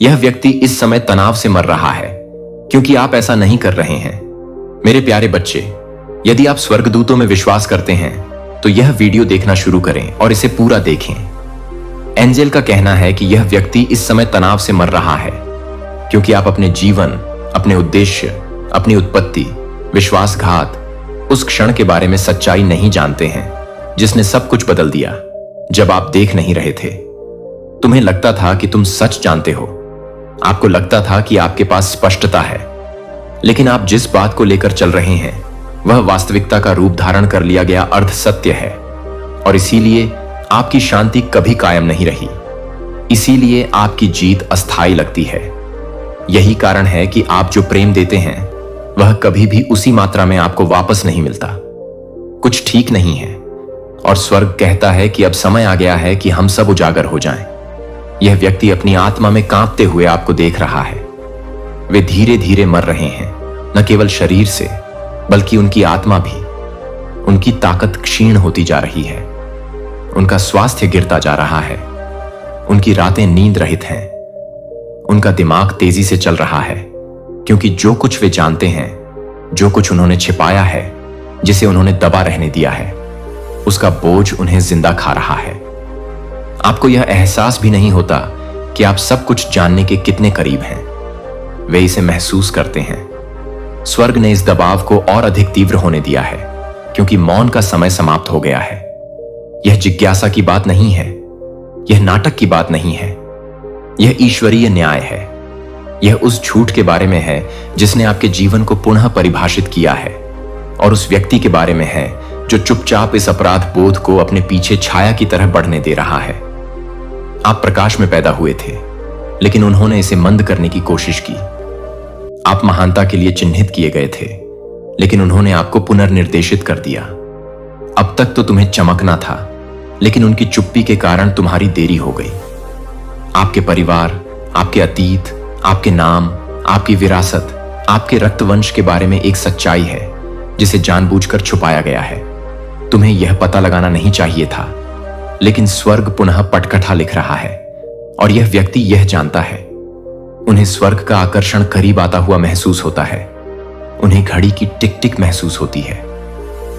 यह व्यक्ति इस समय तनाव से मर रहा है क्योंकि आप ऐसा नहीं कर रहे हैं। मेरे प्यारे बच्चे, यदि आप स्वर्गदूतों में विश्वास करते हैं तो यह वीडियो देखना शुरू करें और इसे पूरा देखें। एंजेल का कहना है कि यह व्यक्ति इस समय तनाव से मर रहा है क्योंकि आप अपने जीवन, अपने उद्देश्य, अपनी उत्पत्ति, विश्वासघात, उस क्षण के बारे में सच्चाई नहीं जानते हैं जिसने सब कुछ बदल दिया जब आप देख नहीं रहे थे। तुम्हें लगता था कि तुम सच जानते हो, आपको लगता था कि आपके पास स्पष्टता है, लेकिन आप जिस बात को लेकर चल रहे हैं वह वास्तविकता का रूप धारण कर लिया गया अर्ध सत्य है और इसीलिए आपकी शांति कभी कायम नहीं रही। इसीलिए आपकी जीत अस्थायी लगती है। यही कारण है कि आप जो प्रेम देते हैं वह कभी भी उसी मात्रा में आपको वापस नहीं मिलता। कुछ ठीक नहीं है और स्वर्ग कहता है कि अब समय आ गया है कि हम सब उजागर हो जाएं। यह व्यक्ति अपनी आत्मा में कांपते हुए आपको देख रहा है। वे धीरे धीरे मर रहे हैं, न केवल शरीर से बल्कि उनकी आत्मा भी। उनकी ताकत क्षीण होती जा रही है, उनका स्वास्थ्य गिरता जा रहा है, उनकी रातें नींद रहित हैं, उनका दिमाग तेजी से चल रहा है क्योंकि जो कुछ वे जानते हैं, जो कुछ उन्होंने छिपाया है, जिसे उन्होंने दबा रहने दिया है, उसका बोझ उन्हें जिंदा खा रहा है। आपको यह एहसास भी नहीं होता कि आप सब कुछ जानने के कितने करीब हैं। वे इसे महसूस करते हैं। स्वर्ग ने इस दबाव को और अधिक तीव्र होने दिया है क्योंकि मौन का समय समाप्त हो गया है। यह जिज्ञासा की बात नहीं है, यह नाटक की बात नहीं है, यह ईश्वरीय न्याय है। यह उस झूठ के बारे में है जिसने आपके जीवन को पुनः परिभाषित किया है और उस व्यक्ति के बारे में है जो चुपचाप इस अपराध बोध को अपने पीछे छाया की तरह बढ़ने दे रहा है। आप प्रकाश में पैदा हुए थे, लेकिन उन्होंने इसे मंद करने की कोशिश की। आप महानता के लिए चिन्हित किए गए थे, लेकिन उन्होंने आपको पुनर्निर्देशित कर दिया। अब तक तो तुम्हें चमकना था, लेकिन उनकी चुप्पी के कारण तुम्हारी देरी हो गई। आपके परिवार, आपके अतीत, आपके नाम, आपकी विरासत, आपके रक्तवंश के बारे में एक सच्चाई है जिसे जानबूझकर छुपाया गया है। तुम्हें यह पता लगाना नहीं चाहिए था, लेकिन स्वर्ग पुनः पटकथा लिख रहा है और यह व्यक्ति यह जानता है। उन्हें स्वर्ग का आकर्षण करीब आता हुआ महसूस होता है। उन्हें घड़ी की टिक टिक महसूस होती है।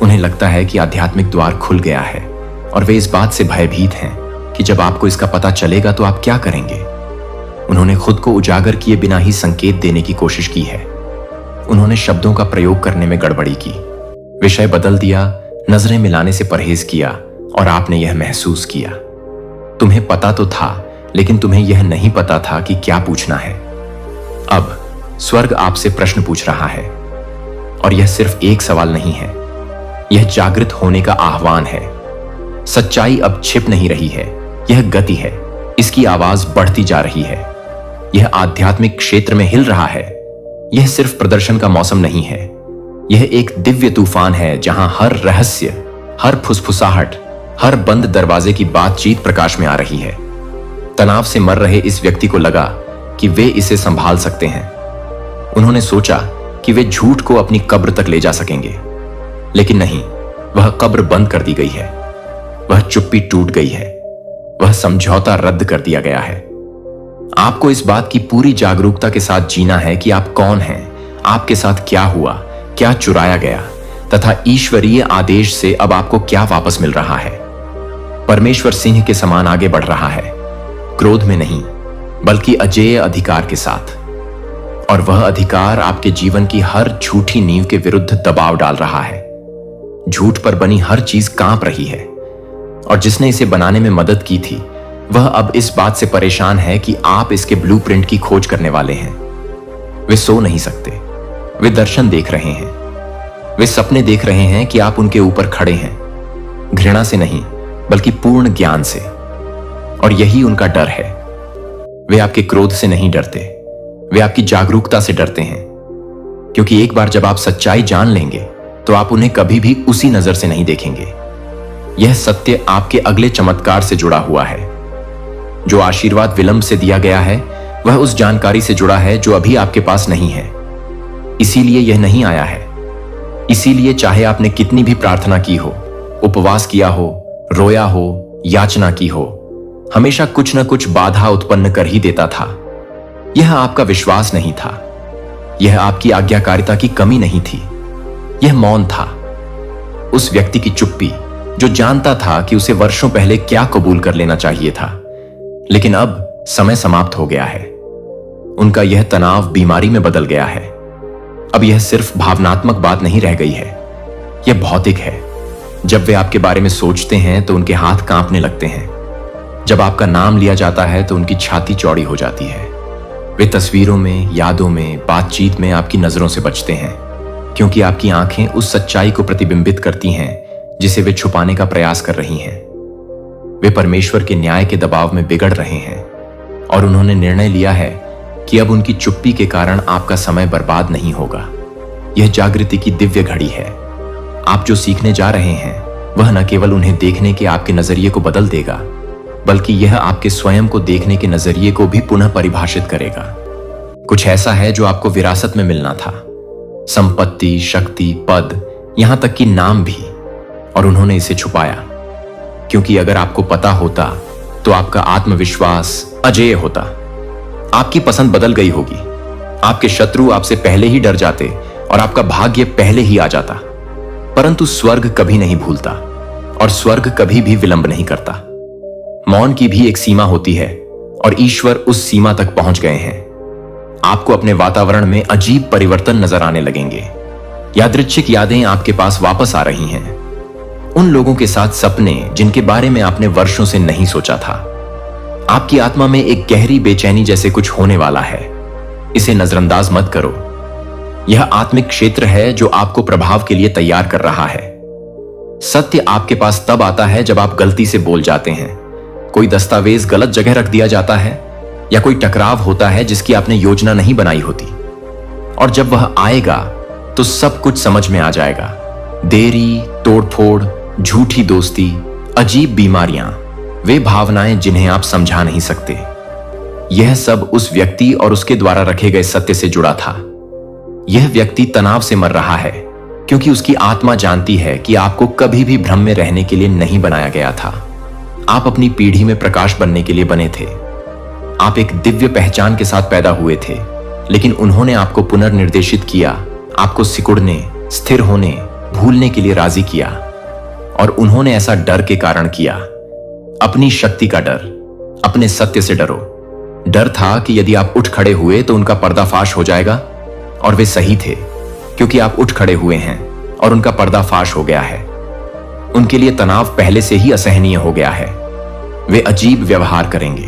उन्हें लगता है कि आध्यात्मिक द्वार खुल गया है और वे इस बात से भयभीत हैं कि जब आपको इसका पता चलेगा तो आप क्या करेंगे। उन्होंने खुद को उजागर किए बिना ही संकेत देने की कोशिश की है। उन्होंने शब्दों का प्रयोग करने में गड़बड़ी की, विषय बदल दिया, नजरें मिलाने से परहेज किया और आपने यह महसूस किया। तुम्हें पता तो था, लेकिन तुम्हें यह नहीं पता था कि क्या पूछना है। अब स्वर्ग आपसे प्रश्न पूछ रहा है और यह सिर्फ एक सवाल नहीं है, यह जागृत होने का आह्वान है। सच्चाई अब छिप नहीं रही है, यह गति है। इसकी आवाज बढ़ती जा रही है। यह आध्यात्मिक क्षेत्र में हिल रहा है। यह सिर्फ प्रदर्शन का मौसम नहीं है, यह एक दिव्य तूफान है जहां हर रहस्य, हर फुसफुसाहट, हर बंद दरवाजे की बातचीत प्रकाश में आ रही है। तनाव से मर रहे इस व्यक्ति को लगा कि वे इसे संभाल सकते हैं। उन्होंने सोचा कि वे झूठ को अपनी कब्र तक ले जा सकेंगे, लेकिन नहीं, वह कब्र बंद कर दी गई है। वह चुप्पी टूट गई है। वह समझौता रद्द कर दिया गया है। आपको इस बात की पूरी जागरूकता के साथ जीना है कि आप कौन हैं, आपके साथ क्या हुआ, क्या चुराया गया, तथा ईश्वरीय आदेश से अब आपको क्या वापस मिल रहा है। परमेश्वर सिंह के समान आगे बढ़ रहा है, क्रोध में नहीं बल्कि अजेय अधिकार के साथ। और वह अधिकार आपके जीवन की हर झूठी नींव के विरुद्ध दबाव डाल रहा है। झूठ पर बनी हर चीज कांप रही है और जिसने इसे बनाने में मदद की थी वह अब इस बात से परेशान है कि आप इसके ब्लूप्रिंट की खोज करने वाले हैं। वे सो नहीं सकते। वे दर्शन देख रहे हैं। वे सपने देख रहे हैं कि आप उनके ऊपर खड़े हैं, घृणा से नहीं बल्कि पूर्ण ज्ञान से। और यही उनका डर है। वे आपके क्रोध से नहीं डरते, वे आपकी जागरूकता से डरते हैं, क्योंकि एक बार जब आप सच्चाई जान लेंगे तो आप उन्हें कभी भी उसी नजर से नहीं देखेंगे। यह सत्य आपके अगले चमत्कार से जुड़ा हुआ है। जो आशीर्वाद विलंब से दिया गया है वह उस जानकारी से जुड़ा है जो अभी आपके पास नहीं है। इसीलिए यह नहीं आया है। इसीलिए चाहे आपने कितनी भी प्रार्थना की हो, उपवास किया हो, रोया हो, याचना की हो, हमेशा कुछ न कुछ बाधा उत्पन्न कर ही देता था। यह आपका विश्वास नहीं था, यह आपकी आज्ञाकारिता की कमी नहीं थी, यह मौन था। उस व्यक्ति की चुप्पी जो जानता था कि उसे वर्षों पहले क्या कबूल कर लेना चाहिए था, लेकिन अब समय समाप्त हो गया है। उनका यह तनाव बीमारी में बदल गया है। अब यह सिर्फ भावनात्मक बात नहीं रह गई है, यह भौतिक है। जब वे आपके बारे में सोचते हैं तो उनके हाथ कांपने लगते हैं। जब आपका नाम लिया जाता है तो उनकी छाती चौड़ी हो जाती है। वे तस्वीरों में, यादों में, बातचीत में आपकी नजरों से बचते हैं, क्योंकि आपकी आंखें उस सच्चाई को प्रतिबिंबित करती हैं जिसे वे छुपाने का प्रयास कर रही हैं। वे परमेश्वर के न्याय के दबाव में बिगड़ रहे हैं और उन्होंने निर्णय लिया है कि अब उनकी चुप्पी के कारण आपका समय बर्बाद नहीं होगा। यह जागृति की दिव्य घड़ी है। आप जो सीखने जा रहे हैं वह न केवल उन्हें देखने के आपके नजरिए को बदल देगा, बल्कि यह आपके स्वयं को देखने के नजरिए को भी पुनः परिभाषित करेगा। कुछ ऐसा है जो आपको विरासत में मिलना था, संपत्ति, शक्ति, पद, यहां तक कि नाम भी, और उन्होंने इसे छुपाया, क्योंकि अगर आपको पता होता तो आपका आत्मविश्वास अजेय होता। आपकी पसंद बदल गई होगी, आपके शत्रु आपसे पहले ही डर जाते और आपका भाग्य पहले ही आ जाता। परंतु स्वर्ग कभी नहीं भूलता और स्वर्ग कभी भी विलंब नहीं करता। मौन की भी एक सीमा होती है और ईश्वर उस सीमा तक पहुंच गए हैं। आपको अपने वातावरण में अजीब परिवर्तन नजर आने लगेंगे। यादृच्छिक यादें आपके पास वापस आ रही हैं, उन लोगों के साथ सपने जिनके बारे में आपने वर्षों से नहीं सोचा था। आपकी आत्मा में एक गहरी बेचैनी जैसे कुछ होने वाला है। इसे नजरअंदाज मत करो। यह आत्मिक क्षेत्र है जो आपको प्रभाव के लिए तैयार कर रहा है। सत्य आपके पास तब आता है जब आप गलती से बोल जाते हैं, कोई दस्तावेज गलत जगह रख दिया जाता है, या कोई टकराव होता है जिसकी आपने योजना नहीं बनाई होती। और जब वह आएगा तो सब कुछ समझ में आ जाएगा। देरी, तोड़फोड़, झूठी दोस्ती, अजीब बीमारियां, वे भावनाएं जिन्हें आप समझा नहीं सकते। यह सब उस व्यक्ति और उसके द्वारा रखे गए सत्य से जुड़ा था। यह व्यक्ति तनाव से मर रहा है क्योंकि उसकी आत्मा जानती है कि आपको कभी भी भ्रम में रहने के लिए नहीं बनाया गया था। आप अपनी पीढ़ी में प्रकाश बनने के लिए बने थे। आप एक दिव्य पहचान के साथ पैदा हुए थे, लेकिन उन्होंने आपको पुनर्निर्देशित किया, आपको सिकुड़ने, स्थिर होने, भूलने के लिए राजी किया। और उन्होंने ऐसा डर के कारण किया, अपनी शक्ति का डर। अपने सत्य से डरो। डर था कि यदि आप उठ खड़े हुए तो उनका पर्दाफाश हो जाएगा, और वे सही थे, क्योंकि आप उठ खड़े हुए हैं और उनका पर्दाफाश हो गया है। उनके लिए तनाव पहले से ही असहनीय हो गया है। वे अजीब व्यवहार करेंगे,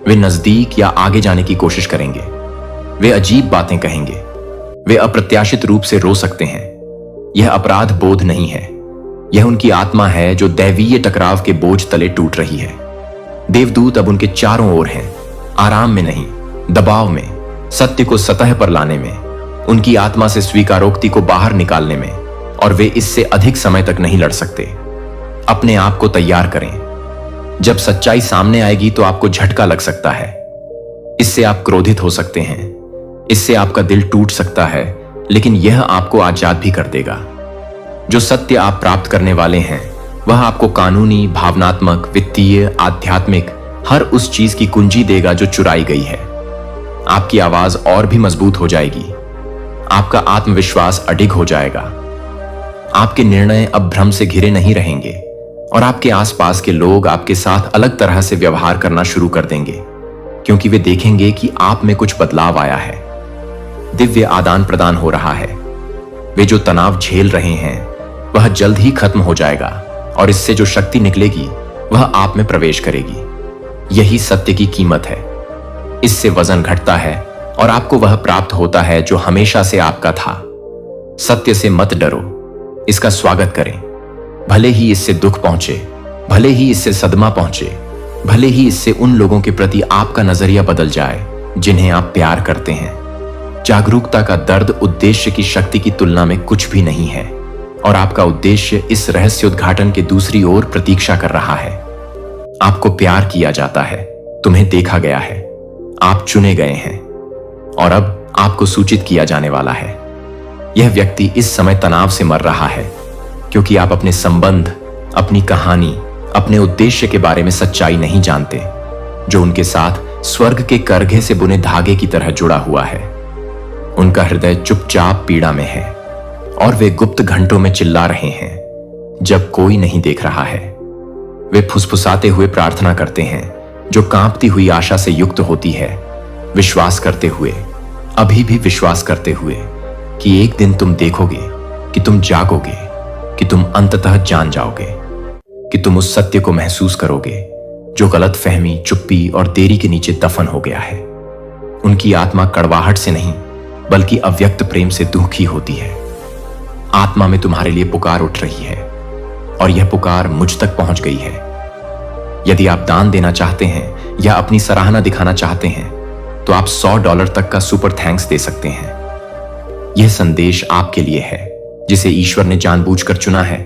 वे नजदीक या आगे जाने की कोशिश करेंगे, वे अजीब बातें कहेंगे, वे अप्रत्याशित रूप से रो सकते हैं। यह अपराध बोध नहीं है, यह उनकी आत्मा है जो दैवीय टकराव के बोझ तले टूट रही है। देवदूत अब उनके चारों ओर हैं, आराम में नहीं, दबाव में, सत्य को सतह पर लाने में, उनकी आत्मा से स्वीकारोक्ति को बाहर निकालने में, और वे इससे अधिक समय तक नहीं लड़ सकते। अपने आप को तैयार करें। जब सच्चाई सामने आएगी तो आपको झटका लग सकता है। इससे आप क्रोधित हो सकते हैं, इससे आपका दिल टूट सकता है, लेकिन यह आपको आजाद भी कर देगा। जो सत्य आप प्राप्त करने वाले हैं वह आपको कानूनी, भावनात्मक, वित्तीय, आध्यात्मिक हर उस चीज की कुंजी देगा जो चुराई गई है। आपकी आवाज और भी मजबूत हो जाएगी, आपका आत्मविश्वास अडिग हो जाएगा। आपके निर्णय अब भ्रम से घिरे नहीं रहेंगे और आपके आसपास के लोग आपके साथ अलग तरह से व्यवहार करना शुरू कर देंगे, क्योंकि वे देखेंगे कि आप में कुछ बदलाव आया है। दिव्य आदान प्रदान हो रहा है। वे जो तनाव झेल रहे हैं वह जल्द ही खत्म हो जाएगा और इससे जो शक्ति निकलेगी वह आप में प्रवेश करेगी। यही सत्य की कीमत है। इससे वजन घटता है और आपको वह प्राप्त होता है जो हमेशा से आपका था। सत्य से मत डरो, इसका स्वागत करें। भले ही इससे दुख पहुंचे, भले ही इससे सदमा पहुंचे, भले ही इससे उन लोगों के प्रति आपका नजरिया बदल जाए जिन्हें आप प्यार करते हैं। जागरूकता का दर्द उद्देश्य की शक्ति की तुलना में कुछ भी नहीं है और आपका उद्देश्य इस रहस्योद्घाटन के दूसरी ओर प्रतीक्षा कर रहा है। आपको प्यार किया जाता है, तुम्हें देखा गया है, आप चुने गए हैं और अब आपको सूचित किया जाने वाला है। यह व्यक्ति इस समय तनाव से मर रहा है क्योंकि आप अपने संबंध, अपनी कहानी, अपने उद्देश्य के बारे में सच्चाई नहीं जानते जो उनके साथ स्वर्ग के करघे से बुने धागे की तरह जुड़ा हुआ है। उनका हृदय चुपचाप पीड़ा में है और वे गुप्त घंटों में चिल्ला रहे हैं जब कोई नहीं देख रहा है। वे फुसफुसाते हुए प्रार्थना करते हैं जो कांपती हुई आशा से युक्त होती है, विश्वास करते हुए, अभी भी विश्वास करते हुए कि एक दिन तुम देखोगे, कि तुम जागोगे, कि तुम अंततः जान जाओगे, कि तुम उस सत्य को महसूस करोगे जो गलतफहमी, चुप्पी और देरी के नीचे दफन हो गया है। उनकी आत्मा कड़वाहट से नहीं बल्कि अव्यक्त प्रेम से दुखी होती है। आत्मा में तुम्हारे लिए पुकार उठ रही है और यह पुकार मुझ तक पहुंच गई है। यदि आप दान देना चाहते हैं या अपनी सराहना दिखाना चाहते हैं तो आप $100 तक का सुपर थैंक्स दे सकते हैं। यह संदेश आपके लिए है जिसे ईश्वर ने जानबूझकर चुना है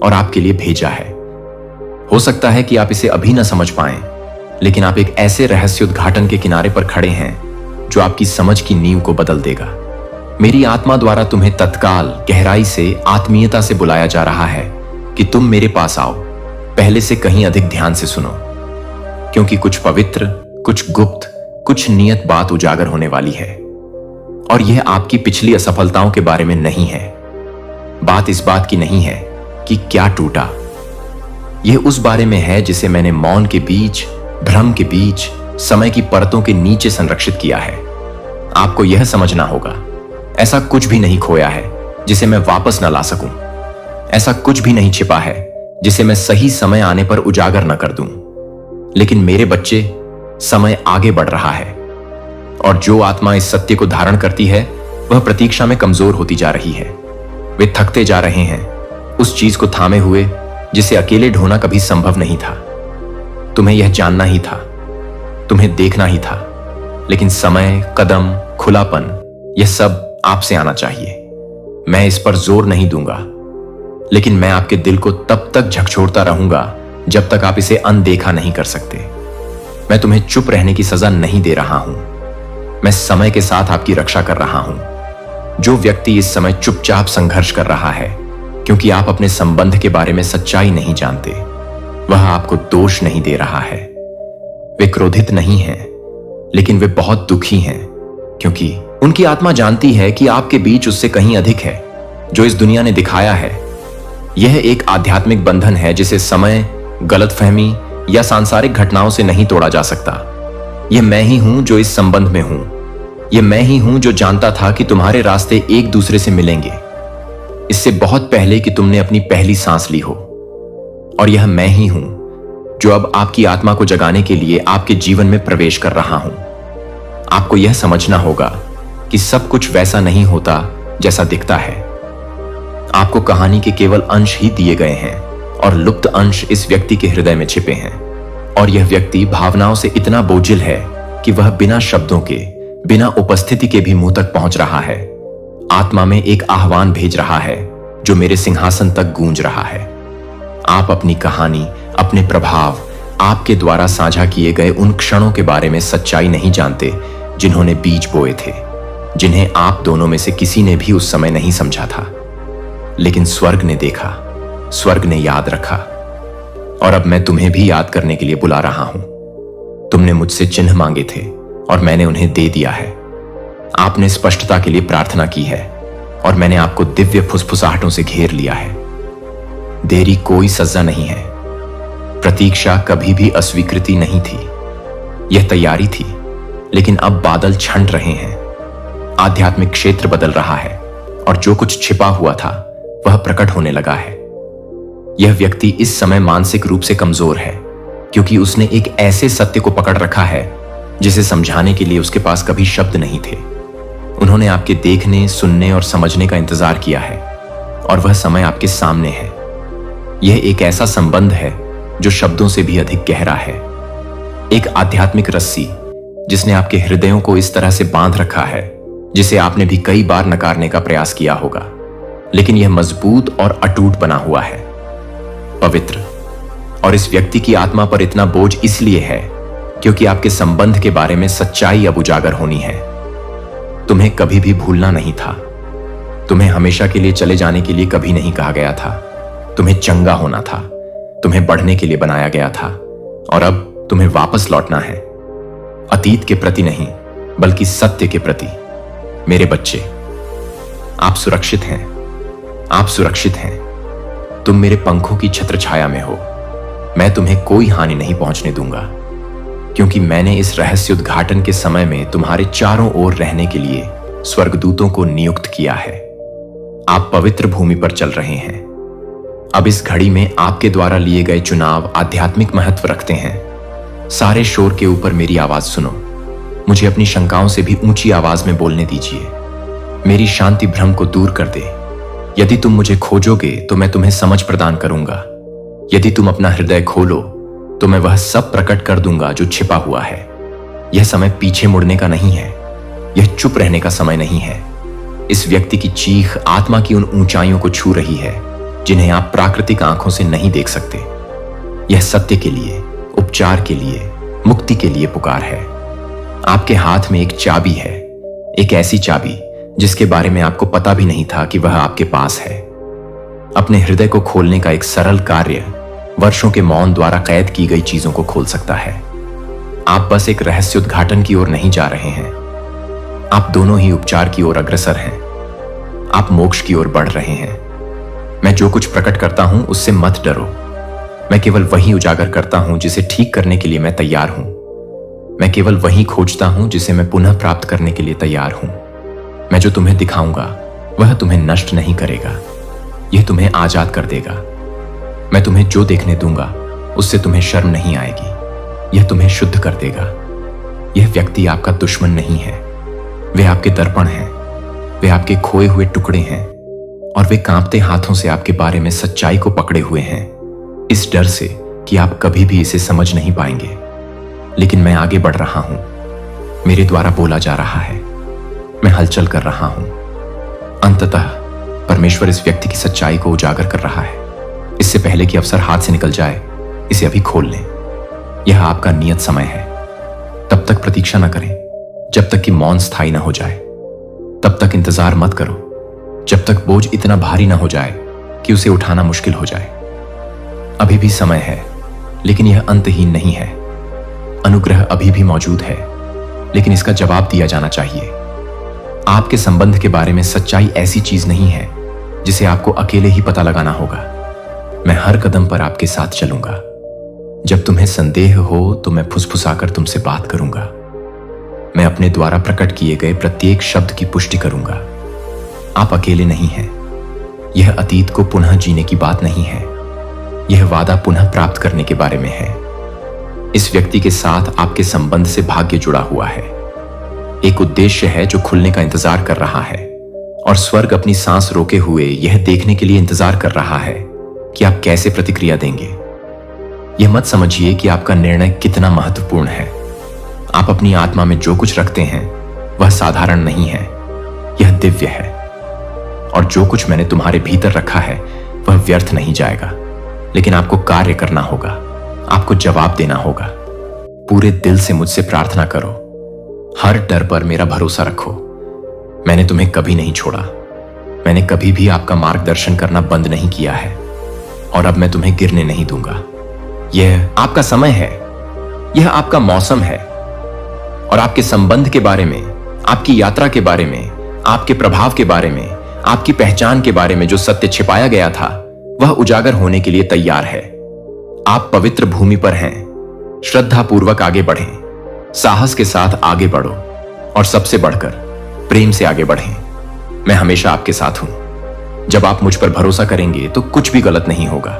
और आपके लिए भेजा है। हो सकता है कि आप इसे अभी न समझ पाएं, लेकिन आप एक ऐसे रहस्य उद्घाटन के किनारे पर खड़े हैं जो आपकी समझ की नींव को बदल देगा। मेरी आत्मा द्वारा तुम्हें तत्काल गहराई से आत्मीयता से बुलाया जा रहा है कि तुम मेरे पास आओ। पहले से कहीं अधिक ध्यान से सुनो, क्योंकि कुछ पवित्र, कुछ गुप्त, कुछ नियत बात उजागर होने वाली है। और यह आपकी पिछली असफलताओं के बारे में नहीं है। बात इस बात की नहीं है कि क्या टूटा। यह उस बारे में है जिसे मैंने मौन के बीच, भ्रम के बीच, समय की परतों के नीचे संरक्षित किया है। आपको यह समझना होगा, ऐसा कुछ भी नहीं खोया है जिसे मैं वापस न ला सकूं। ऐसा कुछ भी नहीं छिपा है जिसे मैं सही समय आने पर उजागर न कर दूं। लेकिन मेरे बच्चे, समय आगे बढ़ रहा है और जो आत्मा इस सत्य को धारण करती है वह प्रतीक्षा में कमजोर होती जा रही है। वे थकते जा रहे हैं उस चीज को थामे हुए जिसे अकेले ढोना कभी संभव नहीं था। तुम्हें यह जानना ही था, तुम्हें देखना ही था, लेकिन समय, कदम, खुलापन, यह सब आपसे आना चाहिए। मैं इस पर जोर नहीं दूंगा, लेकिन मैं आपके दिल को तब तक झकझोरता रहूंगा जब तक आप इसे अनदेखा नहीं कर सकते। मैं तुम्हें चुप रहने की सजा नहीं दे रहा हूं, मैं समय के साथ आपकी रक्षा कर रहा हूं। जो व्यक्ति इस समय चुपचाप संघर्ष कर रहा है क्योंकि आप अपने संबंध के बारे में सच्चाई नहीं जानते, वह आपको दोष नहीं दे रहा है। वे क्रोधित नहीं हैं, लेकिन वे बहुत दुखी हैं क्योंकि उनकी आत्मा जानती है कि आपके बीच उससे कहीं अधिक है जो इस दुनिया ने दिखाया है। यह एक आध्यात्मिक बंधन है जिसे समय, गलतफहमी या सांसारिक घटनाओं से नहीं तोड़ा जा सकता। यह मैं ही हूं जो इस संबंध में हूं। यह मैं ही हूं जो जानता था कि तुम्हारे रास्ते एक दूसरे से मिलेंगे, इससे बहुत पहले कि तुमने अपनी पहली सांस ली हो। और यह मैं ही हूं जो अब आपकी आत्मा को जगाने के लिए आपके जीवन में प्रवेश कर रहा हूं। आपको यह समझना होगा कि सब कुछ वैसा नहीं होता जैसा दिखता है। आपको कहानी के केवल अंश ही दिए गए हैं और लुप्त अंश इस व्यक्ति के हृदय में छिपे हैं। और यह व्यक्ति भावनाओं से इतना बोझिल है कि वह बिना शब्दों के, बिना उपस्थिति के भी मुंह तक पहुंच रहा है। आत्मा में एक आह्वान भेज रहा है जो मेरे सिंहासन तक गूंज रहा है। आप अपनी कहानी, अपने प्रभाव, आपके द्वारा साझा किए गए उन क्षणों के बारे में सच्चाई नहीं जानते जिन्होंने बीज बोए थे, जिन्हें आप दोनों में से किसी ने भी उस समय नहीं समझा था। लेकिन स्वर्ग ने देखा, स्वर्ग ने याद रखा, और अब मैं तुम्हें भी याद करने के लिए बुला रहा हूं। तुमने मुझसे चिन्ह मांगे थे और मैंने उन्हें दे दिया है। आपने स्पष्टता के लिए प्रार्थना की है और मैंने आपको दिव्य फुसफुसाहटों से घेर लिया है। देरी कोई सजा नहीं है, प्रतीक्षा कभी भी अस्वीकृति नहीं थी, यह तैयारी थी। लेकिन अब बादल छंट रहे हैं, आध्यात्मिक क्षेत्र बदल रहा है और जो कुछ छिपा हुआ था वह प्रकट होने लगा है। यह व्यक्ति इस समय मानसिक रूप से कमजोर है क्योंकि उसने एक ऐसे सत्य को पकड़ रखा है जिसे समझाने के लिए उसके पास कभी शब्द नहीं थे। उन्होंने आपके देखने, सुनने और समझने का इंतजार किया है और वह समय आपके सामने है। यह एक ऐसा संबंध है जो शब्दों से भी अधिक गहरा है, एक आध्यात्मिक रस्सी जिसने आपके हृदयों को इस तरह से बांध रखा है जिसे आपने भी कई बार नकारने का प्रयास किया होगा, लेकिन यह मजबूत और अटूट बना हुआ है, पवित्र। और इस व्यक्ति की आत्मा पर इतना बोझ इसलिए है क्योंकि आपके संबंध के बारे में सच्चाई अब उजागर होनी है। तुम्हें कभी भी भूलना नहीं था, तुम्हें हमेशा के लिए चले जाने के लिए कभी नहीं कहा गया था। तुम्हें चंगा होना था, तुम्हें बढ़ने के लिए बनाया गया था और अब तुम्हें वापस लौटना है। अतीत के प्रति नहीं, बल्कि सत्य के प्रति। मेरे बच्चे, आप सुरक्षित हैं। आप सुरक्षित हैं। तुम मेरे पंखों की छत्र छाया में हो। मैं तुम्हें कोई हानि नहीं पहुंचने दूंगा, क्योंकि मैंने इस रहस्य उद्घाटन के समय में तुम्हारे चारों ओर रहने के लिए स्वर्गदूतों को नियुक्त किया है। आप पवित्र भूमि पर चल रहे हैं। अब इस घड़ी में आपके द्वारा लिए गए चुनाव आध्यात्मिक महत्व रखते हैं। सारे शोर के ऊपर मेरी आवाज सुनो। मुझे अपनी शंकाओं से भी ऊंची आवाज में बोलने दीजिए। मेरी शांति भ्रम को दूर कर दे। यदि तुम मुझे खोजोगे तो मैं तुम्हें समझ प्रदान करूंगा। यदि तुम अपना हृदय खोलो तो मैं वह सब प्रकट कर दूंगा जो छिपा हुआ है। यह समय पीछे मुड़ने का नहीं है। यह चुप रहने का समय नहीं है। इस व्यक्ति की चीख आत्मा की उन ऊंचाइयों को छू रही है जिन्हें आप प्राकृतिक आंखों से नहीं देख सकते। यह सत्य के लिए, उपचार के लिए, मुक्ति के लिए पुकार है। आपके हाथ में एक चाबी है, एक ऐसी चाबी जिसके बारे में आपको पता भी नहीं था कि वह आपके पास है। अपने हृदय को खोलने का एक सरल कार्य वर्षों के मौन द्वारा कैद की गई चीजों को खोल सकता है। आप बस एक रहस्य उद्घाटन की ओर नहीं जा रहे हैं। आप दोनों ही उपचार की ओर अग्रसर हैं। आप मोक्ष की ओर बढ़ रहे हैं। मैं जो कुछ प्रकट करता हूं उससे मत डरो। मैं केवल वही उजागर करता हूं जिसे ठीक करने के लिए मैं तैयार हूं। मैं केवल वही खोजता हूं जिसे मैं पुनः प्राप्त करने के लिए तैयार हूं। मैं जो तुम्हें दिखाऊंगा वह तुम्हें नष्ट नहीं करेगा, यह तुम्हें आजाद कर देगा। मैं तुम्हें जो देखने दूंगा उससे तुम्हें शर्म नहीं आएगी, यह तुम्हें शुद्ध कर देगा। यह व्यक्ति आपका दुश्मन नहीं है। वे आपके दर्पण हैं। वे आपके खोए हुए टुकड़े हैं और वे कांपते हाथों से आपके बारे में सच्चाई को पकड़े हुए हैं, इस डर से कि आप कभी भी इसे समझ नहीं पाएंगे। लेकिन मैं आगे बढ़ रहा हूं। मेरे द्वारा बोला जा रहा है। मैं हलचल कर रहा हूं। अंततः परमेश्वर इस व्यक्ति की सच्चाई को उजागर कर रहा है। इससे पहले कि अवसर हाथ से निकल जाए, इसे अभी खोल लें। यह आपका नियत समय है। तब तक प्रतीक्षा न करें जब तक कि मौन स्थायी न हो जाए। तब तक इंतजार मत करो जब तक बोझ इतना भारी न हो जाए कि उसे उठाना मुश्किल हो जाए। अभी भी समय है, लेकिन यह अंतहीन नहीं है। अनुग्रह अभी भी मौजूद है, लेकिन इसका जवाब दिया जाना चाहिए। आपके संबंध के बारे में सच्चाई ऐसी चीज नहीं है जिसे आपको अकेले ही पता लगाना होगा। मैं हर कदम पर आपके साथ चलूंगा। जब तुम्हें संदेह हो तो मैं फुसफुसाकर तुमसे बात करूंगा। मैं अपने द्वारा प्रकट किए गए प्रत्येक शब्द की पुष्टि करूंगा। आप अकेले नहीं हैं। यह अतीत को पुनः जीने की बात नहीं है। यह वादा पुनः प्राप्त करने के बारे में है। इस व्यक्ति के साथ आपके संबंध से भाग्य जुड़ा हुआ है। एक उद्देश्य है जो खुलने का इंतजार कर रहा है, और स्वर्ग अपनी सांस रोके हुए यह देखने के लिए इंतजार कर रहा है कि आप कैसे प्रतिक्रिया देंगे। यह मत समझिए कि आपका निर्णय कितना महत्वपूर्ण है। आप अपनी आत्मा में जो कुछ रखते हैं वह साधारण नहीं है, यह दिव्य है। और जो कुछ मैंने तुम्हारे भीतर रखा है वह व्यर्थ नहीं जाएगा, लेकिन आपको कार्य करना होगा। आपको जवाब देना होगा। पूरे दिल से मुझसे प्रार्थना करो। हर डर पर मेरा भरोसा रखो। मैंने तुम्हें कभी नहीं छोड़ा। मैंने कभी भी आपका मार्गदर्शन करना बंद नहीं किया है, और अब मैं तुम्हें गिरने नहीं दूंगा। यह आपका समय है। यह आपका मौसम है। और आपके संबंध के बारे में, आपकी यात्रा के बारे में, आपके प्रभाव के बारे में, आपकी पहचान के बारे में जो सत्य छिपाया गया था वह उजागर होने के लिए तैयार है। आप पवित्र भूमि पर हैं। श्रद्धापूर्वक आगे बढ़ें। साहस के साथ आगे बढ़ो, और सबसे बढ़कर प्रेम से आगे बढ़ें। मैं हमेशा आपके साथ हूं। जब आप मुझ पर भरोसा करेंगे तो कुछ भी गलत नहीं होगा।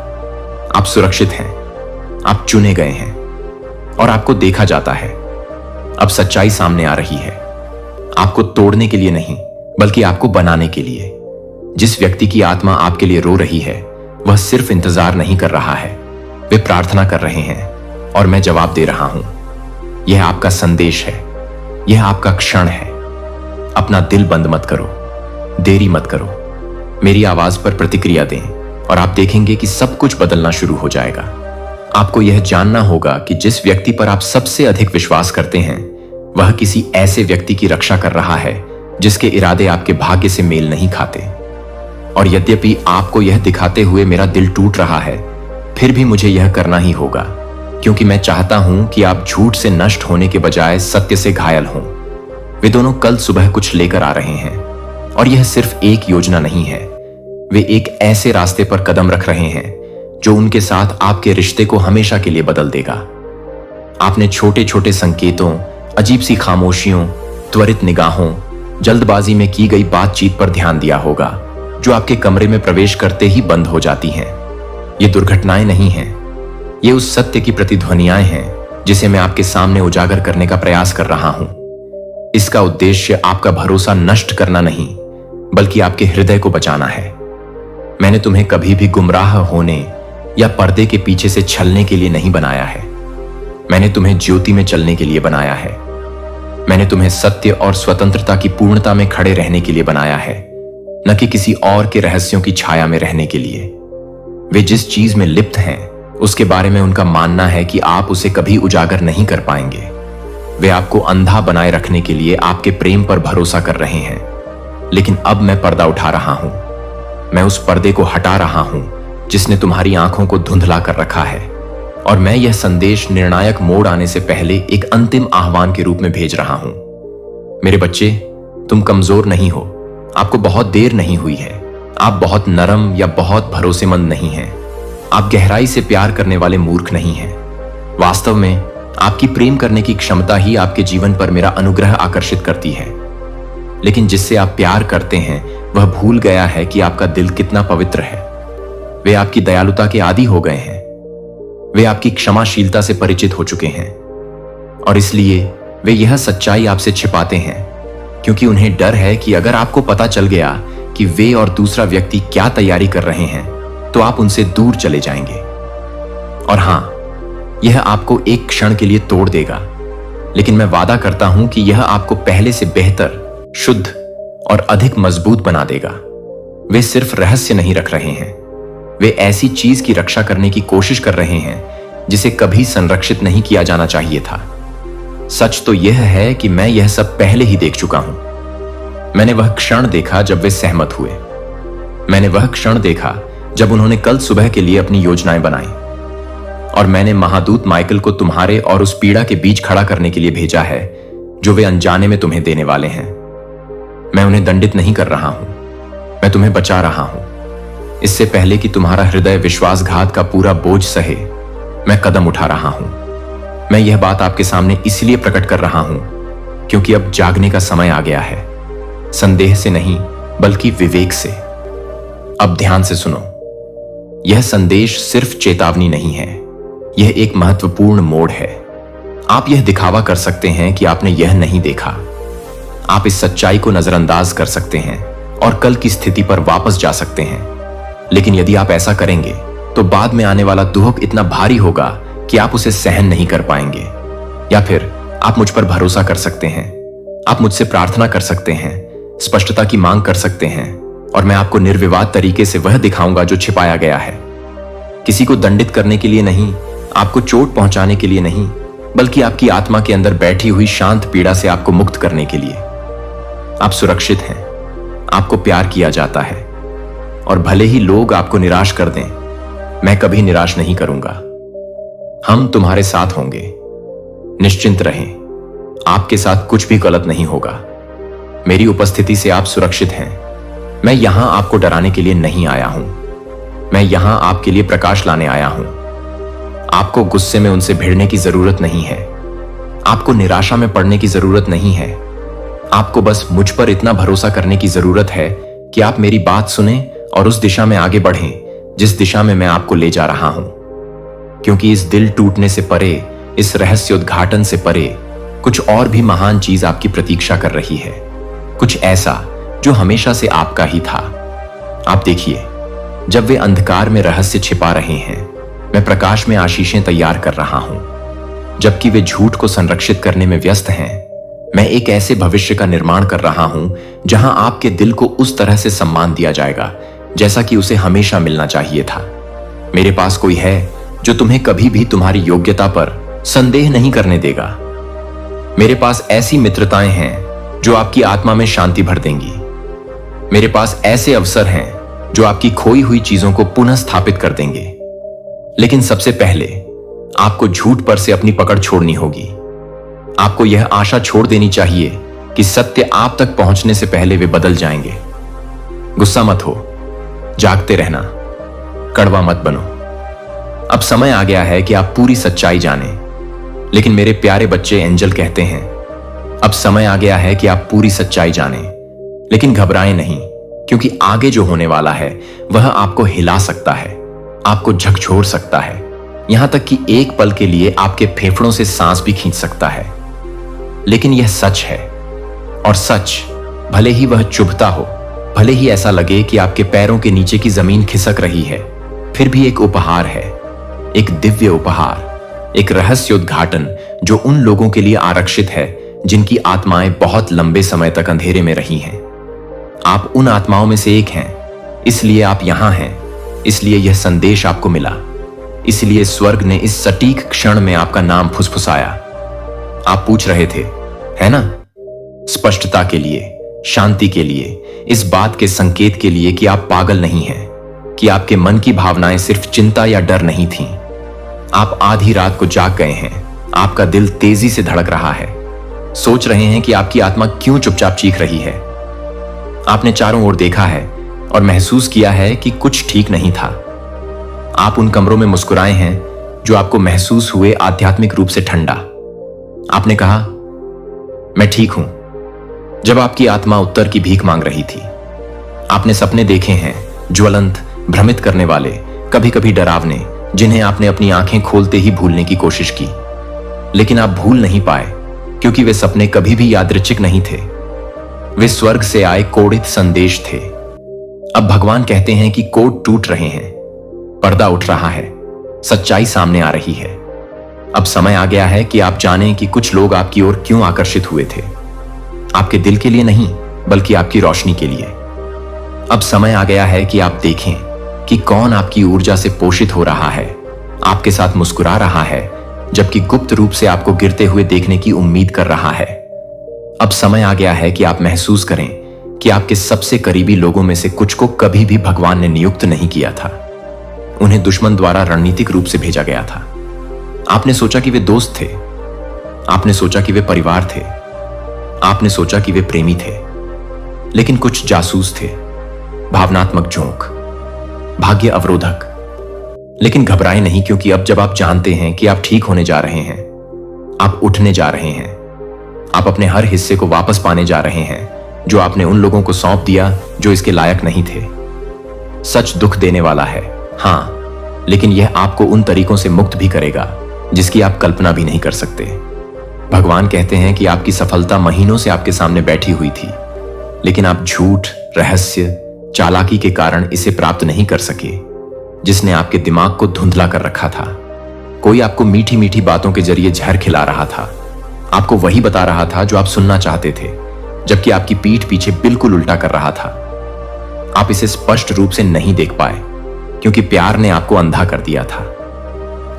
आप सुरक्षित हैं। आप चुने गए हैं, और आपको देखा जाता है। अब सच्चाई सामने आ रही है। आपको तोड़ने के लिए नहीं, बल्कि आपको बनाने के लिए। जिस व्यक्ति की आत्मा आपके लिए रो रही है वह सिर्फ इंतजार नहीं कर रहा है, वे प्रार्थना कर रहे हैं, और मैं जवाब दे रहा हूं। यह आपका संदेश है। यह आपका क्षण है। अपना दिल बंद मत करो। देरी मत करो। मेरी आवाज पर प्रतिक्रिया दें, और आप देखेंगे कि सब कुछ बदलना शुरू हो जाएगा। आपको यह जानना होगा कि जिस व्यक्ति पर आप सबसे अधिक विश्वास करते हैं वह किसी ऐसे व्यक्ति की रक्षा कर रहा है जिसके इरादे आपके भाग्य से मेल नहीं खाते। और यद्यपि आपको यह दिखाते हुए मेरा दिल टूट रहा है, फिर भी मुझे यह करना ही होगा, क्योंकि मैं चाहता हूं कि आप झूठ से नष्ट होने के बजाय सत्य से घायल हों। वे दोनों कल सुबह कुछ लेकर आ रहे हैं और यह सिर्फ एक योजना नहीं है। वे एक ऐसे रास्ते पर कदम रख रहे हैं जो उनके साथ आपके रिश्ते को हमेशा के लिए बदल देगा। आपने छोटे छोटे संकेतों, अजीब सी खामोशियों, त्वरित निगाहों, जल्दबाजी में की गई बातचीत पर ध्यान दिया होगा जो आपके कमरे में प्रवेश करते ही बंद हो जाती हैं। ये दुर्घटनाएं नहीं हैं, ये उस सत्य की प्रतिध्वनियां हैं जिसे मैं आपके सामने उजागर करने का प्रयास कर रहा हूं। इसका उद्देश्य आपका भरोसा नष्ट करना नहीं, बल्कि आपके हृदय को बचाना है। मैंने तुम्हें कभी भी गुमराह होने या पर्दे के पीछे से छलने के लिए नहीं बनाया है। मैंने तुम्हें ज्योति में चलने के लिए बनाया है। मैंने तुम्हें सत्य और स्वतंत्रता की पूर्णता में खड़े रहने के लिए बनाया है, न कि किसी और के रहस्यों की छाया में रहने के लिए। वे जिस चीज में लिप्त हैं उसके बारे में उनका मानना है कि आप उसे कभी उजागर नहीं कर पाएंगे। वे आपको अंधा बनाए रखने के लिए आपके प्रेम पर भरोसा कर रहे हैं, लेकिन अब मैं पर्दा उठा रहा हूं। मैं उस पर्दे को हटा रहा हूं जिसने तुम्हारी आंखों को धुंधला कर रखा है, और मैं यह संदेश निर्णायक मोड़ आने से पहले एक अंतिम आह्वान के रूप में भेज रहा हूं। मेरे बच्चे, तुम कमजोर नहीं हो। आपको बहुत देर नहीं हुई है। आप बहुत नरम या बहुत भरोसेमंद नहीं हैं। आप गहराई से प्यार करने वाले मूर्ख नहीं हैं। वास्तव में आपकी प्रेम करने की क्षमता ही आपके जीवन पर मेरा अनुग्रह आकर्षित करती है। लेकिन जिससे आप प्यार करते हैं वह भूल गया है कि आपका दिल कितना पवित्र है। वे आपकी दयालुता के आदी हो गए हैं। वे आपकी क्षमाशीलता से परिचित हो चुके हैं, और इसलिए वे यह सच्चाई आपसे छिपाते हैं, क्योंकि उन्हें डर है कि अगर आपको पता चल गया कि वे और दूसरा व्यक्ति क्या तैयारी कर रहे हैं तो आप उनसे दूर चले जाएंगे। और हां, यह आपको एक क्षण के लिए तोड़ देगा, लेकिन मैं वादा करता हूं कि यह आपको पहले से बेहतर, शुद्ध और अधिक मजबूत बना देगा। वे सिर्फ रहस्य नहीं रख रहे हैं, वे ऐसी चीज की रक्षा करने की कोशिश कर रहे हैं जिसे कभी संरक्षित नहीं किया जाना चाहिए था। सच तो यह है कि मैं यह सब पहले ही देख चुका हूं। मैंने वह क्षण देखा जब वे सहमत हुए। मैंने वह क्षण देखा जब उन्होंने कल सुबह के लिए अपनी योजनाएं बनाई, और मैंने महादूत माइकल को तुम्हारे और उस पीड़ा के बीच खड़ा करने के लिए भेजा है जो वे अनजाने में तुम्हें देने वाले हैं। मैं उन्हें दंडित नहीं कर रहा हूं, मैं तुम्हें बचा रहा हूं। इससे पहले कि तुम्हारा हृदय विश्वासघात का पूरा बोझ सहे, मैं कदम उठा रहा हूं। मैं यह बात आपके सामने इसलिए प्रकट कर रहा हूं क्योंकि अब जागने का समय आ गया है, संदेह से नहीं बल्कि विवेक से। अब ध्यान से सुनो। यह संदेश सिर्फ चेतावनी नहीं है, यह एक महत्वपूर्ण मोड़ है। आप यह दिखावा कर सकते हैं कि आपने यह नहीं देखा। आप इस सच्चाई को नजरअंदाज कर सकते हैं और कल की स्थिति पर वापस जा सकते हैं, लेकिन यदि आप ऐसा करेंगे तो बाद में आने वाला दुख इतना भारी होगा कि आप उसे सहन नहीं कर पाएंगे। या फिर आप मुझ पर भरोसा कर सकते हैं, आप मुझसे प्रार्थना कर सकते हैं, स्पष्टता की मांग कर सकते हैं, और मैं आपको निर्विवाद तरीके से वह दिखाऊंगा जो छिपाया गया है। किसी को दंडित करने के लिए नहीं, आपको चोट पहुंचाने के लिए नहीं, बल्कि आपकी आत्मा के अंदर बैठी हुई शांत पीड़ा से आपको मुक्त करने के लिए। आप सुरक्षित हैं, आपको प्यार किया जाता है, और भले ही लोग आपको निराश कर दें, मैं कभी निराश नहीं करूंगा। हम तुम्हारे साथ होंगे। निश्चिंत रहें, आपके साथ कुछ भी गलत नहीं होगा। मेरी उपस्थिति से आप सुरक्षित हैं। मैं यहां आपको डराने के लिए नहीं आया हूं, मैं यहां आपके लिए प्रकाश लाने आया हूं। आपको गुस्से में उनसे भिड़ने की जरूरत नहीं है, आपको निराशा में पड़ने की जरूरत नहीं है। आपको बस मुझ पर इतना भरोसा करने की जरूरत है कि आप मेरी बात सुने और उस दिशा में आगे बढ़ें जिस दिशा में मैं आपको ले जा रहा हूं। क्योंकि इस दिल टूटने से परे, इस रहस्योद्घाटन से परे, कुछ और भी महान चीज आपकी प्रतीक्षा कर रही है, कुछ ऐसा जो हमेशा से आपका ही था। आप देखिए, जब वे अंधकार में रहस्य छिपा रहे हैं, मैं प्रकाश में आशीषें तैयार कर रहा हूं। जबकि वे झूठ को संरक्षित करने में व्यस्त हैं, मैं एक ऐसे भविष्य का निर्माण कर रहा हूं जहां आपके दिल को उस तरह से सम्मान दिया जाएगा जैसा कि उसे हमेशा मिलना चाहिए था। मेरे पास कोई है जो तुम्हें कभी भी तुम्हारी योग्यता पर संदेह नहीं करने देगा। मेरे पास ऐसी मित्रताएं हैं जो आपकी आत्मा में शांति भर देंगी। मेरे पास ऐसे अवसर हैं जो आपकी खोई हुई चीजों को पुनः स्थापित कर देंगे। लेकिन सबसे पहले आपको झूठ पर से अपनी पकड़ छोड़नी होगी। आपको यह आशा छोड़ देनी चाहिए कि सत्य आप तक पहुंचने से पहले वे बदल जाएंगे। गुस्सा मत हो, जागते रहना, कड़वा मत बनो। अब समय आ गया है कि आप पूरी सच्चाई जानें। लेकिन मेरे प्यारे बच्चे, एंजल कहते हैं, अब समय आ गया है कि आप पूरी सच्चाई जानें। लेकिन घबराएं नहीं, क्योंकि आगे जो होने वाला है वह आपको हिला सकता है, आपको झकझोर सकता है, यहां तक कि एक पल के लिए आपके फेफड़ों से सांस भी खींच सकता है। लेकिन यह सच है, और सच भले ही वह चुभता हो, भले ही ऐसा लगे कि आपके पैरों के नीचे की जमीन खिसक रही है, फिर भी एक उपहार है, एक दिव्य उपहार, एक रहस्योद्घाटन जो उन लोगों के लिए आरक्षित है जिनकी आत्माएं बहुत लंबे समय तक अंधेरे में रही हैं। आप उन आत्माओं में से एक हैं, इसलिए आप यहां हैं, इसलिए यह संदेश आपको मिला, इसलिए स्वर्ग ने इस सटीक क्षण में आपका नाम फुसफुसाया। आप पूछ रहे थे, है ना? स्पष्टता के लिए, शांति के लिए, इस बात के संकेत के लिए कि आप पागल नहीं हैं, कि आपके मन की भावनाएं सिर्फ चिंता या डर नहीं थीं। आप आधी रात को जाग गए हैं, आपका दिल तेजी से धड़क रहा है, सोच रहे हैं कि आपकी आत्मा क्यों चुपचाप चीख रही है। आपने चारों ओर देखा है और महसूस किया है कि कुछ ठीक नहीं था। आप उन कमरों में मुस्कुराए हैं जो आपको महसूस हुए आध्यात्मिक रूप से ठंडा। आपने कहा, मैं ठीक हूं, जब आपकी आत्मा उत्तर की भीख मांग रही थी। आपने सपने देखे हैं, ज्वलंत, भ्रमित करने वाले, कभी कभी डरावने, जिन्हें आपने अपनी आंखें खोलते ही भूलने की कोशिश की। लेकिन आप भूल नहीं पाए, क्योंकि वे सपने कभी भी यादृच्छिक नहीं थे। वे स्वर्ग से आए कोडित संदेश थे। अब भगवान कहते हैं कि कोड टूट रहे हैं, पर्दा उठ रहा है, सच्चाई सामने आ रही है। अब समय आ गया है कि आप जानें कि कुछ लोग आपकी ओर क्यों आकर्षित हुए थे। आपके दिल के लिए नहीं, बल्कि आपकी रोशनी के लिए। अब समय आ गया है कि आप देखें कि कौन आपकी ऊर्जा से पोषित हो रहा है, आपके साथ मुस्कुरा रहा है, जबकि गुप्त रूप से आपको गिरते हुए देखने की उम्मीद कर रहा है। अब समय आ गया है कि आप महसूस करें कि आपके सबसे करीबी लोगों में से कुछ को कभी भी भगवान ने नियुक्त नहीं किया था। उन्हें दुश्मन द्वारा रणनीतिक रूप से भेजा गया था। आपने सोचा कि वे दोस्त थे, आपने सोचा कि वे परिवार थे, आपने सोचा कि वे प्रेमी थे, लेकिन कुछ जासूस थे, भावनात्मक झोंक, भाग्य अवरोधक। लेकिन घबराएं नहीं, क्योंकि अब जब आप जानते हैं कि आप ठीक होने जा रहे हैं, आप उठने जा रहे हैं, आप अपने हर हिस्से को वापस पाने जा रहे हैं जो आपने उन लोगों को सौंप दिया जो इसके लायक नहीं थे। सच दुख देने वाला है, हां, लेकिन यह आपको उन तरीकों से मुक्त भी करेगा जिसकी आप कल्पना भी नहीं कर सकते। भगवान कहते हैं कि आपकी सफलता महीनों से आपके सामने बैठी हुई थी, लेकिन आप झूठ, रहस्य, चालाकी के कारण इसे प्राप्त नहीं कर सके, जिसने आपके दिमाग को धुंधला कर रखा था। कोई आपको मीठी मीठी बातों के जरिए जहर खिला रहा था, आपको वही बता रहा था जो आप सुनना चाहते थे, जबकि आपकी पीठ पीछे बिल्कुल उल्टा कर रहा था। आप इसे स्पष्ट रूप से नहीं देख पाए, क्योंकि प्यार ने आपको अंधा कर दिया था,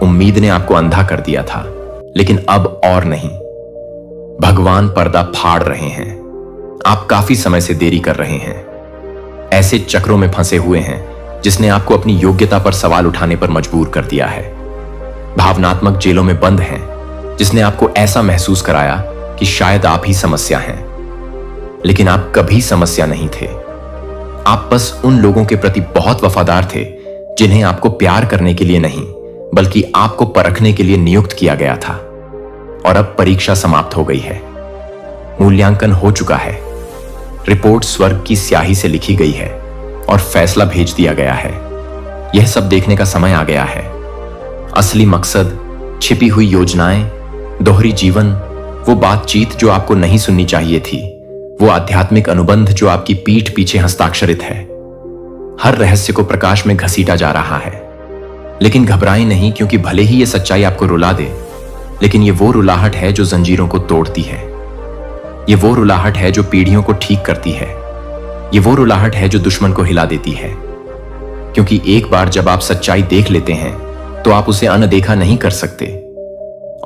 उम्मीद ने आपको अंधा कर दिया था, लेकिन अब और नहीं। भगवान पर्दा फाड़ रहे हैं। आप काफी समय से देरी कर रहे हैं, ऐसे चक्रों में फंसे हुए हैं जिसने आपको अपनी योग्यता पर सवाल उठाने पर मजबूर कर दिया है। भावनात्मक जेलों में बंद हैं, जिसने आपको ऐसा महसूस कराया कि शायद आप ही समस्या हैं, लेकिन आप कभी समस्या नहीं थे। आप बस उन लोगों के प्रति बहुत वफादार थे जिन्हें आपको प्यार करने के लिए नहीं, बल्कि आपको परखने के लिए नियुक्त किया गया था। और अब परीक्षा समाप्त हो गई है, मूल्यांकन हो चुका है, रिपोर्ट स्वर्ग की स्याही से लिखी गई है और फैसला भेज दिया गया है। यह सब देखने का समय आ गया है। असली मकसद, छिपी हुई योजनाएं, दोहरी जीवन, वो बातचीत जो आपको नहीं सुननी चाहिए थी, वो आध्यात्मिक अनुबंध जो आपकी पीठ पीछे हस्ताक्षरित है। हर रहस्य को प्रकाश में घसीटा जा रहा है। लेकिन घबराएं नहीं, क्योंकि भले ही यह सच्चाई आपको रुला दे, लेकिन ये वो रुलाहट है जो जंजीरों को तोड़ती है। ये वो रुलाहट है जो पीढ़ियों को ठीक करती है। ये वो रुलाहट है जो दुश्मन को हिला देती है। क्योंकि एक बार जब आप सच्चाई देख लेते हैं तो आप उसे अनदेखा नहीं कर सकते,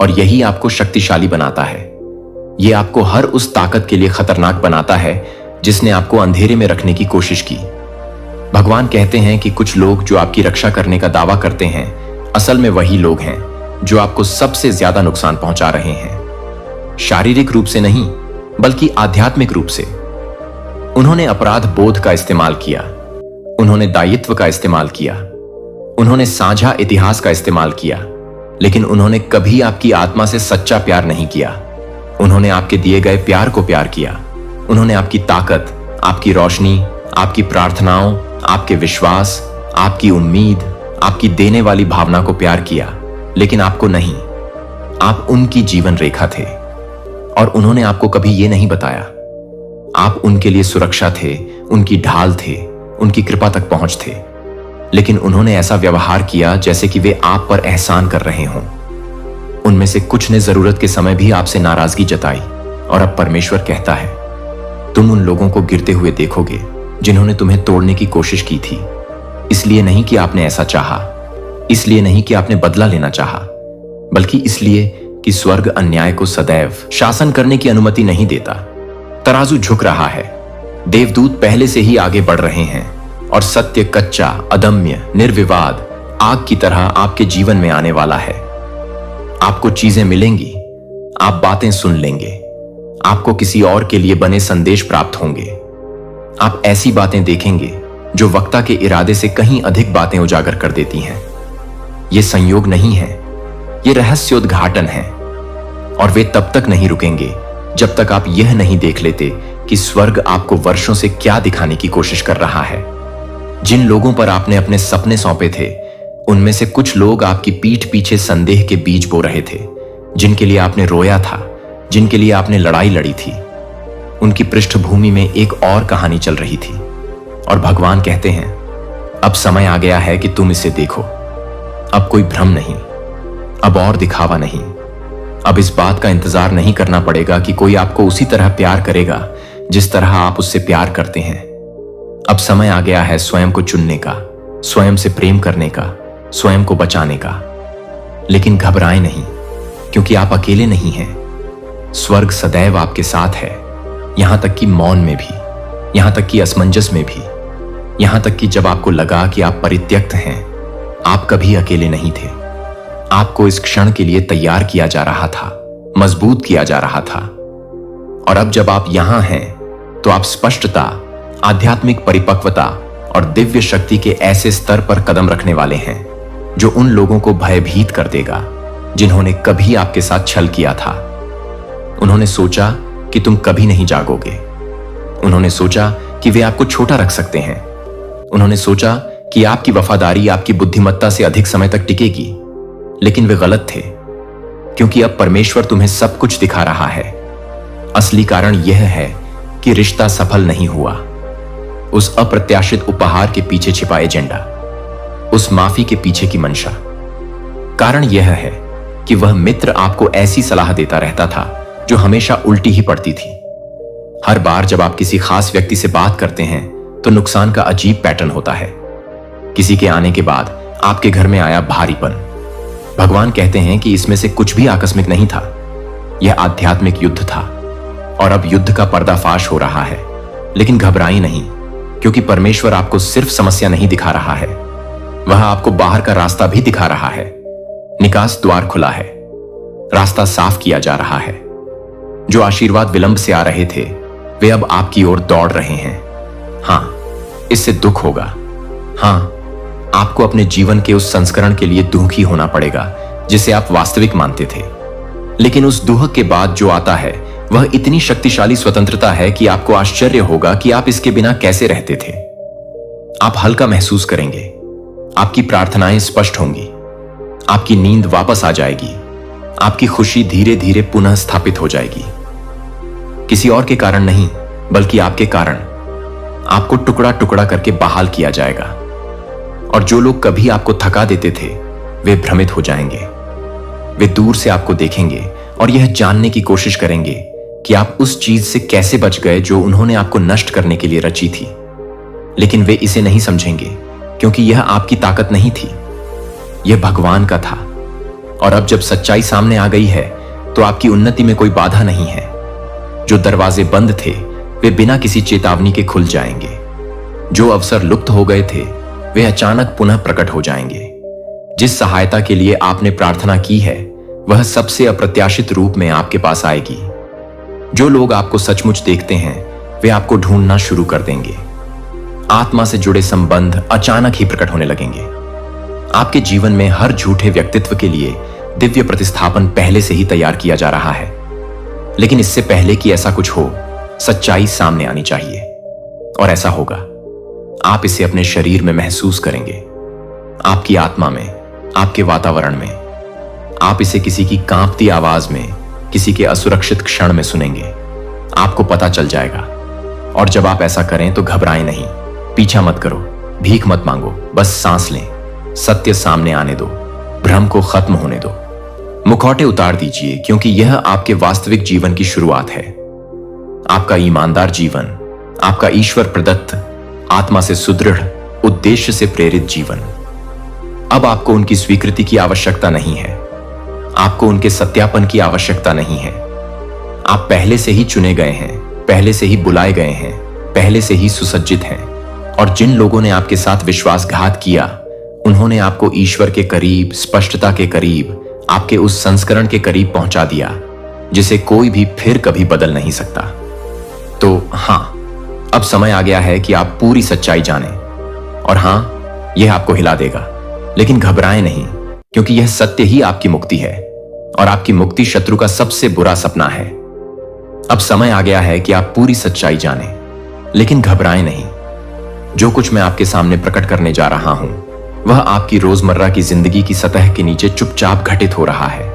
और यही आपको शक्तिशाली बनाता है। ये आपको हर उस ताकत के लिए खतरनाक बनाता है जिसने आपको अंधेरे में रखने की कोशिश की। भगवान कहते हैं कि कुछ लोग जो आपकी रक्षा करने का दावा करते हैं, असल में वही लोग हैं जो आपको सबसे ज्यादा नुकसान पहुंचा रहे हैं। शारीरिक रूप से नहीं, बल्कि आध्यात्मिक रूप से। उन्होंने अपराध बोध का इस्तेमाल किया, उन्होंने दायित्व का इस्तेमाल किया, उन्होंने साझा इतिहास का इस्तेमाल किया, लेकिन उन्होंने कभी आपकी आत्मा से सच्चा प्यार नहीं किया। उन्होंने आपके दिए गए प्यार को प्यार किया। उन्होंने आपकी ताकत, आपकी रोशनी, आपकी प्रार्थनाओं, आपके विश्वास, आपकी उम्मीद, आपकी देने वाली भावना को प्यार किया, लेकिन आपको नहीं। आप उनकी जीवन रेखा थे और उन्होंने आपको कभी यह नहीं बताया। आप उनके लिए सुरक्षा थे, उनकी ढाल थे, उनकी कृपा तक पहुंच थे, लेकिन उन्होंने ऐसा व्यवहार किया जैसे कि वे आप पर एहसान कर रहे हों। उनमें से कुछ ने जरूरत के समय भी आपसे नाराजगी जताई, और अब परमेश्वर कहता है, तुम उन लोगों को गिरते हुए देखोगे जिन्होंने तुम्हें तोड़ने की कोशिश की थी। इसलिए नहीं कि आपने ऐसा चाहा, इसलिए नहीं कि आपने बदला लेना चाहा, बल्कि इसलिए कि स्वर्ग अन्याय को सदैव शासन करने की अनुमति नहीं देता। तराजू झुक रहा है, देवदूत पहले से ही आगे बढ़ रहे हैं, और सत्य कच्चा, अदम्य, निर्विवाद आग की तरह आपके जीवन में आने वाला है। आपको चीजें मिलेंगी, आप बातें सुन लेंगे, आपको किसी और के लिए बने संदेश प्राप्त होंगे। आप ऐसी बातें देखेंगे जो वक्ता के इरादे से कहीं अधिक बातें उजागर कर देती हैं। ये संयोग नहीं है, ये रहस्योद्घाटन है, और वे तब तक नहीं रुकेंगे जब तक आप यह नहीं देख लेते कि स्वर्ग आपको वर्षों से क्या दिखाने की कोशिश कर रहा है। जिन लोगों पर आपने अपने सपने सौंपे थे, उनमें से कुछ लोग आपकी पीठ पीछे संदेह के बीज बो रहे थे। जिनके लिए आपने रोया था, जिनके लिए आपने लड़ाई लड़ी थी, उनकी पृष्ठभूमि में एक और कहानी चल रही थी। और भगवान कहते हैं, अब समय आ गया है कि तुम इसे देखो। अब कोई भ्रम नहीं, अब और दिखावा नहीं। अब इस बात का इंतजार नहीं करना पड़ेगा कि कोई आपको उसी तरह प्यार करेगा जिस तरह आप उससे प्यार करते हैं। अब समय आ गया है स्वयं को चुनने का, स्वयं से प्रेम करने का, स्वयं को बचाने का। लेकिन घबराएं नहीं, क्योंकि आप अकेले नहीं हैं। स्वर्ग सदैव आपके साथ है, यहां तक कि मौन में भी, यहां तक कि असमंजस में भी, यहां तक कि जब आपको लगा कि आप परित्यक्त हैं, आप कभी अकेले नहीं थे। आपको इस क्षण के लिए तैयार किया जा रहा था, मजबूत किया जा रहा था। और अब जब आप यहां हैं, तो आप स्पष्टता, आध्यात्मिक परिपक्वता और दिव्य शक्ति के ऐसे स्तर पर कदम रखने वाले हैं जो उन लोगों को भयभीत कर देगा जिन्होंने कभी आपके साथ छल किया था। उन्होंने सोचा कि तुम कभी नहीं जागोगे। उन्होंने सोचा कि वे आपको छोटा रख सकते हैं। उन्होंने सोचा कि आपकी वफादारी आपकी बुद्धिमत्ता से अधिक समय तक टिकेगी, लेकिन वे गलत थे, क्योंकि अब परमेश्वर तुम्हें सब कुछ दिखा रहा है। असली कारण यह है कि रिश्ता सफल नहीं हुआ। उस अप्रत्याशित उपहार के पीछे छिपा एजेंडा, उस माफी के पीछे की मंशा। कारण यह है कि वह मित्र आपको ऐसी सलाह देता रहता था जो हमेशा उल्टी ही पड़ती थी। हर बार जब आप किसी खास व्यक्ति से बात करते हैं तो नुकसान का अजीब पैटर्न होता है। किसी के आने के बाद आपके घर में आया भारीपन। भगवान कहते हैं कि इसमें से कुछ भी आकस्मिक नहीं था, यह आध्यात्मिक युद्ध था, और अब युद्ध का पर्दाफाश हो रहा है। लेकिन घबराई नहीं, क्योंकि परमेश्वर आपको सिर्फ समस्या नहीं दिखा रहा है, वह आपको बाहर का रास्ता भी दिखा रहा है। निकास द्वार खुला है, रास्ता साफ किया जा रहा है। जो आशीर्वाद विलंब से आ रहे थे, वे अब आपकी ओर दौड़ रहे हैं। हां, इससे दुख होगा। हां, आपको अपने जीवन के उस संस्करण के लिए दुखी होना पड़ेगा जिसे आप वास्तविक मानते थे। लेकिन उस दुख के बाद जो आता है, वह इतनी शक्तिशाली स्वतंत्रता है कि आपको आश्चर्य होगा कि आप इसके बिना कैसे रहते थे। आप हल्का महसूस करेंगे, आपकी प्रार्थनाएं स्पष्ट होंगी, आपकी नींद वापस आ जाएगी, आपकी खुशी धीरे धीरे पुनः स्थापित हो जाएगी। किसी और के कारण नहीं, बल्कि आपके कारण आपको टुकड़ा टुकड़ा करके बहाल किया जाएगा। और जो लोग कभी आपको थका देते थे, वे भ्रमित हो जाएंगे। वे दूर से आपको देखेंगे और यह जानने की कोशिश करेंगे कि आप उस चीज से कैसे बच गए जो उन्होंने आपको नष्ट करने के लिए रची थी। लेकिन वे इसे नहीं समझेंगे, क्योंकि यह आपकी ताकत नहीं थी, यह भगवान का था। और अब जब सच्चाई सामने आ गई है, तो आपकी उन्नति में कोई बाधा नहीं है। जो दरवाजे बंद थे, वे बिना किसी चेतावनी के खुल जाएंगे। जो अवसर लुप्त हो गए थे, वे अचानक पुनः प्रकट हो जाएंगे। जिस सहायता के लिए आपने प्रार्थना की है वह सबसे अप्रत्याशित रूप में आपके पास आएगी। जो लोग आपको सचमुच देखते हैं वे आपको ढूंढना शुरू कर देंगे। आत्मा से जुड़े संबंध अचानक ही प्रकट होने लगेंगे। आपके जीवन में हर झूठे व्यक्तित्व के लिए दिव्य प्रतिस्थापन पहले से ही तैयार किया जा रहा है। लेकिन इससे पहले कि ऐसा कुछ हो, सच्चाई सामने आनी चाहिए, और ऐसा होगा। आप इसे अपने शरीर में महसूस करेंगे, आपकी आत्मा में, आपके वातावरण में। आप इसे किसी की कांपती आवाज में, किसी के असुरक्षित क्षण में सुनेंगे। आपको पता चल जाएगा। और जब आप ऐसा करें तो घबराएं नहीं, पीछा मत करो, भीख मत मांगो, बस सांस लें, सत्य सामने आने दो, भ्रम को खत्म होने दो। मुखौटे उतार दीजिए, क्योंकि यह आपके वास्तविक जीवन की शुरुआत है। आपका ईमानदार जीवन, आपका ईश्वर प्रदत्त, आत्मा से सुदृढ़, उद्देश्य से प्रेरित जीवन। अब आपको उनकी स्वीकृति की आवश्यकता नहीं है, आपको उनके सत्यापन की आवश्यकता नहीं है। आप पहले से ही चुने गए हैं, पहले से ही बुलाए गए हैं, पहले से ही सुसज्जित हैं। और जिन लोगों ने आपके साथ विश्वासघात किया, उन्होंने आपको ईश्वर के करीब, स्पष्टता के करीब, आपके उस संस्करण के करीब पहुंचा दिया जिसे कोई भी फिर कभी बदल नहीं सकता। तो हां, अब समय आ गया है कि आप पूरी सच्चाई जानें। और हां, यह आपको हिला देगा, लेकिन घबराएं नहीं, क्योंकि यह सत्य ही आपकी मुक्ति है, और आपकी मुक्ति शत्रु का सबसे बुरा सपना है। अब समय आ गया है कि आप पूरी सच्चाई जानें, लेकिन घबराएं नहीं। जो कुछ मैं आपके सामने प्रकट करने जा रहा हूं वह आपकी रोजमर्रा की जिंदगी की सतह के नीचे चुपचाप घटित हो रहा है।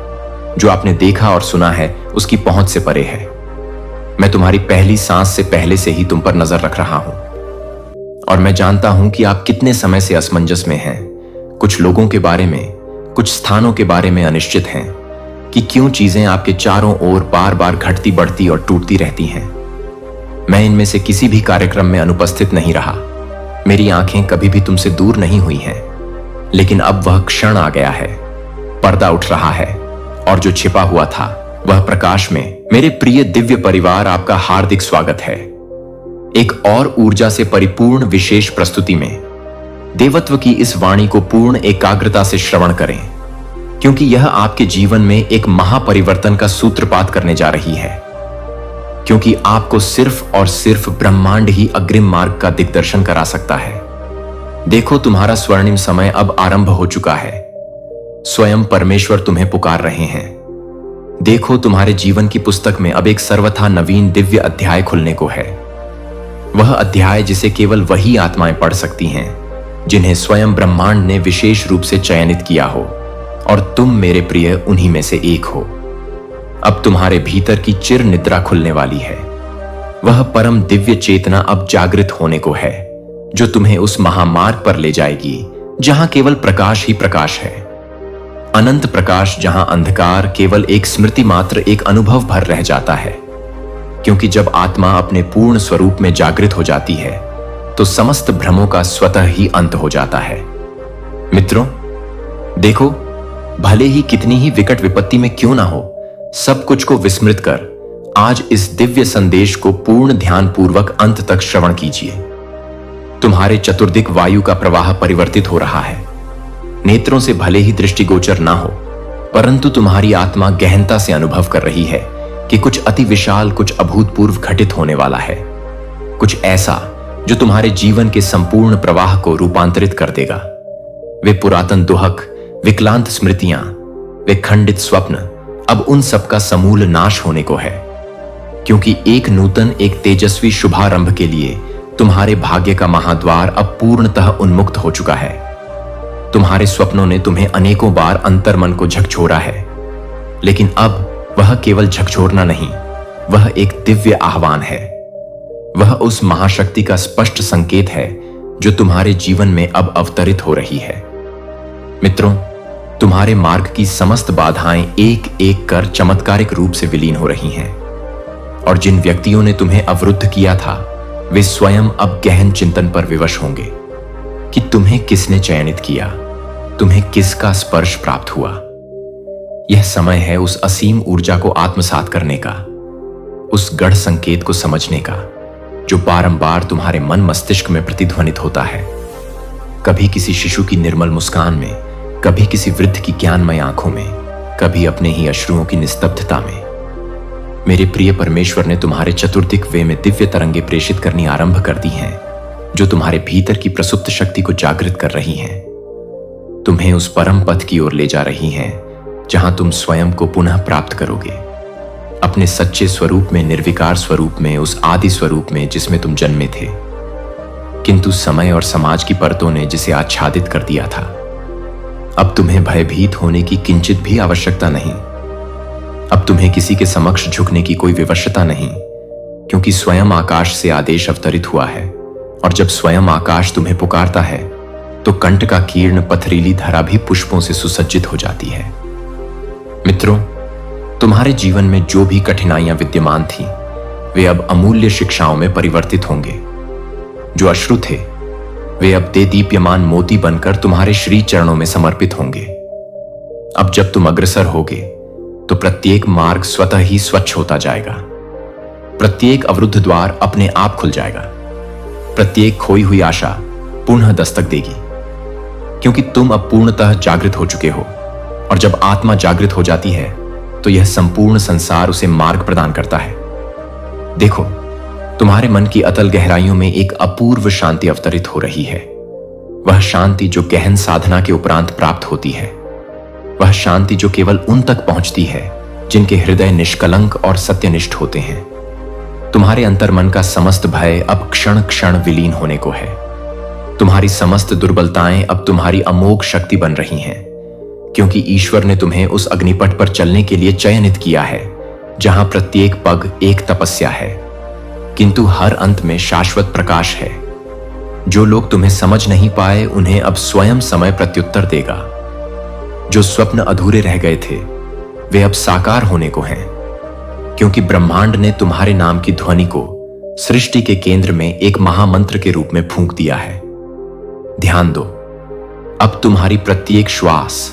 जो आपने देखा और सुना है उसकी पहुंच से परे है। मैं तुम्हारी पहली सांस से पहले से ही तुम पर नजर रख रहा हूं, और मैं जानता हूं कि आप कितने समय से असमंजस में हैं। कुछ लोगों के बारे में, कुछ स्थानों के बारे में अनिश्चित हैं कि क्यों चीजें आपके चारों ओर बार बार घटती बढ़ती और टूटती रहती हैं। मैं इनमें से किसी भी कार्यक्रम में अनुपस्थित नहीं रहा। मेरी आंखें कभी भी तुमसे दूर नहीं हुई हैं, लेकिन अब वह क्षण आ गया है। पर्दा उठ रहा है, और जो छिपा हुआ था वह प्रकाश में। मेरे प्रिय दिव्य परिवार, आपका हार्दिक स्वागत है एक और ऊर्जा से परिपूर्ण विशेष प्रस्तुति में। देवत्व की इस वाणी को पूर्ण एकाग्रता से श्रवण करें, क्योंकि यह आपके जीवन में एक महापरिवर्तन का सूत्रपात करने जा रही है। क्योंकि आपको सिर्फ और सिर्फ ब्रह्मांड ही अग्रिम मार्ग का दिग्दर्शन करा सकता है। देखो, तुम्हारा स्वर्णिम समय अब आरंभ हो चुका है। स्वयं परमेश्वर तुम्हें पुकार रहे हैं। देखो, तुम्हारे जीवन की पुस्तक में अब एक सर्वथा नवीन दिव्य अध्याय खुलने को है। वह अध्याय जिसे केवल वही आत्माएं पढ़ सकती हैं जिन्हें स्वयं ब्रह्मांड ने विशेष रूप से चयनित किया हो, और तुम मेरे प्रिय उन्हीं में से एक हो। अब तुम्हारे भीतर की चिर निद्रा खुलने वाली है। वह परम दिव्य चेतना अब जागृत होने को है, जो तुम्हें उस महामार्ग पर ले जाएगी जहां केवल प्रकाश ही प्रकाश है। अनंत प्रकाश, जहां अंधकार केवल एक स्मृति मात्र, एक अनुभव भर रह जाता है। क्योंकि जब आत्मा अपने पूर्ण स्वरूप में जागृत हो जाती है तो समस्त भ्रमों का स्वतः ही अंत हो जाता है। मित्रों, देखो, भले ही कितनी ही विकट विपत्ति में क्यों ना हो, सब कुछ को विस्मृत कर आज इस दिव्य संदेश को पूर्ण ध्यान पूर्वक अंत तक श्रवण कीजिए। तुम्हारे चतुर्दिक वायु का प्रवाह परिवर्तित हो रहा है। नेत्रों से भले ही दृष्टिगोचर ना हो, परंतु तुम्हारी आत्मा गहनता से अनुभव कर रही है कि कुछ अति विशाल, कुछ अभूतपूर्व घटित होने वाला है। कुछ ऐसा जो तुम्हारे जीवन के संपूर्ण प्रवाह को रूपांतरित कर देगा। वे पुरातन दुहक, विकलांत स्मृतियां, वे खंडित स्वप्न, अब उन सब का समूल नाश होने को है। क्योंकि एक नूतन, एक तेजस्वी शुभारंभ के लिए तुम्हारे भाग्य का महाद्वार अब पूर्णतः उन्मुक्त हो चुका है। तुम्हारे स्वप्नों ने तुम्हें अनेकों बार अंतर्मन को झकझोरा है, लेकिन अब वह केवल झकझोरना नहीं, वह एक दिव्य आह्वान है। वह उस महाशक्ति का स्पष्ट संकेत है जो तुम्हारे जीवन में अब अवतरित हो रही है। मित्रों, तुम्हारे मार्ग की समस्त बाधाएं एक एक कर चमत्कारिक रूप से विलीन हो रही हैं, और जिन व्यक्तियों ने तुम्हें अवरुद्ध किया था वे स्वयं अब गहन चिंतन पर विवश होंगे कि तुम्हें किसने चयनित किया, तुम्हें किसका स्पर्श प्राप्त हुआ। यह समय है उस असीम ऊर्जा को आत्मसात करने का, उस गढ़ संकेत को समझने का जो बारंबार तुम्हारे मन मस्तिष्क में प्रतिध्वनित होता है। कभी किसी शिशु की निर्मल मुस्कान में, कभी किसी वृद्ध की ज्ञानमय आंखों में, कभी अपने ही अश्रुओं की निस्तब्धता में। मेरे प्रिय परमेश्वर ने तुम्हारे चतुर्दिक वे में दिव्य तरंगे प्रेषित करनी आरंभ कर दी हैं, जो तुम्हारे भीतर की प्रसुप्त शक्ति को जागृत कर रही हैं, तुम्हें उस परम पथ की ओर ले जा रही हैं जहां तुम स्वयं को पुनः प्राप्त करोगे, अपने सच्चे स्वरूप में, निर्विकार स्वरूप में, उस आदि स्वरूप में जिसमें तुम जन्मे थे, किंतु समय और समाज की परतों ने जिसे आच्छादित कर दिया था। अब तुम्हें भयभीत होने की किंचित भी आवश्यकता नहीं। अब तुम्हें किसी के समक्ष झुकने की कोई विवशता नहीं, क्योंकि स्वयं आकाश से आदेश अवतरित हुआ है, और जब स्वयं आकाश तुम्हें पुकारता है तो कंठ का कीर्ण पथरीली धरा भी पुष्पों से सुसज्जित हो जाती है। मित्रों, तुम्हारे जीवन में जो भी कठिनाइयां विद्यमान थीं, वे अब अमूल्य शिक्षाओं में परिवर्तित होंगे। जो अश्रु थे, वे अब देदीप्यमान मोती बनकर तुम्हारे श्री चरणों में समर्पित होंगे। अब जब तुम अग्रसर होगे तो प्रत्येक मार्ग स्वतः ही स्वच्छ होता जाएगा, प्रत्येक अवरुद्ध द्वार अपने आप खुल जाएगा, प्रत्येक खोई हुई आशा पुनः दस्तक देगी, क्योंकि तुम अब पूर्णतः जागृत हो चुके हो। और जब आत्मा जागृत हो जाती है तो यह संपूर्ण संसार उसे मार्ग प्रदान करता है। देखो, तुम्हारे मन की अतल गहराइयों में एक अपूर्व शांति अवतरित हो रही है। वह शांति जो गहन साधना के उपरांत प्राप्त होती है, वह शांति जो केवल उन तक पहुंचती है जिनके हृदय निष्कलंक और सत्यनिष्ठ होते हैं। तुम्हारे अंतर्मन का समस्त भय अब क्षण क्षण विलीन होने को है। तुम्हारी समस्त दुर्बलताएं अब तुम्हारी अमोघ शक्ति बन रही हैं, क्योंकि ईश्वर ने तुम्हें उस अग्निपथ पर चलने के लिए चयनित किया है जहां प्रत्येक पग एक तपस्या है, किंतु हर अंत में शाश्वत प्रकाश है। जो लोग तुम्हें समझ नहीं पाए, उन्हें अब स्वयं समय प्रत्युत्तर देगा। जो स्वप्न अधूरे रह गए थे, वे अब साकार होने को हैं, क्योंकि ब्रह्मांड ने तुम्हारे नाम की ध्वनि को सृष्टि के केंद्र में एक महामंत्र के रूप में फूंक दिया है। ध्यान दो, अब तुम्हारी प्रत्येक श्वास,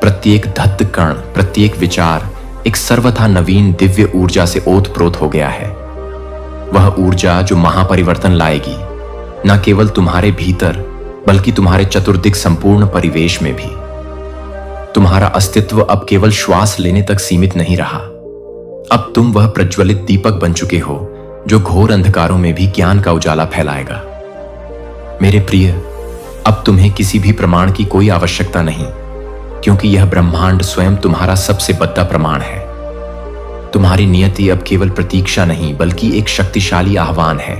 प्रत्येक धत्त कण, प्रत्येक विचार एक सर्वथा नवीन दिव्य ऊर्जा से ओतप्रोत हो गया है। वह ऊर्जा जो महापरिवर्तन लाएगी, न केवल तुम्हारे भीतर बल्कि तुम्हारे चतुर्दिक संपूर्ण परिवेश में भी। तुम्हारा अस्तित्व अब केवल श्वास लेने तक सीमित नहीं रहा। अब तुम वह प्रज्वलित दीपक बन चुके हो जो घोर अंधकारों में भी ज्ञान का उजाला फैलाएगा। मेरे प्रिय, अब तुम्हें किसी भी प्रमाण की कोई आवश्यकता नहीं, क्योंकि यह ब्रह्मांड स्वयं तुम्हारा सबसे बड़ा प्रमाण है। तुम्हारी नियति अब केवल प्रतीक्षा नहीं बल्कि एक शक्तिशाली आह्वान है।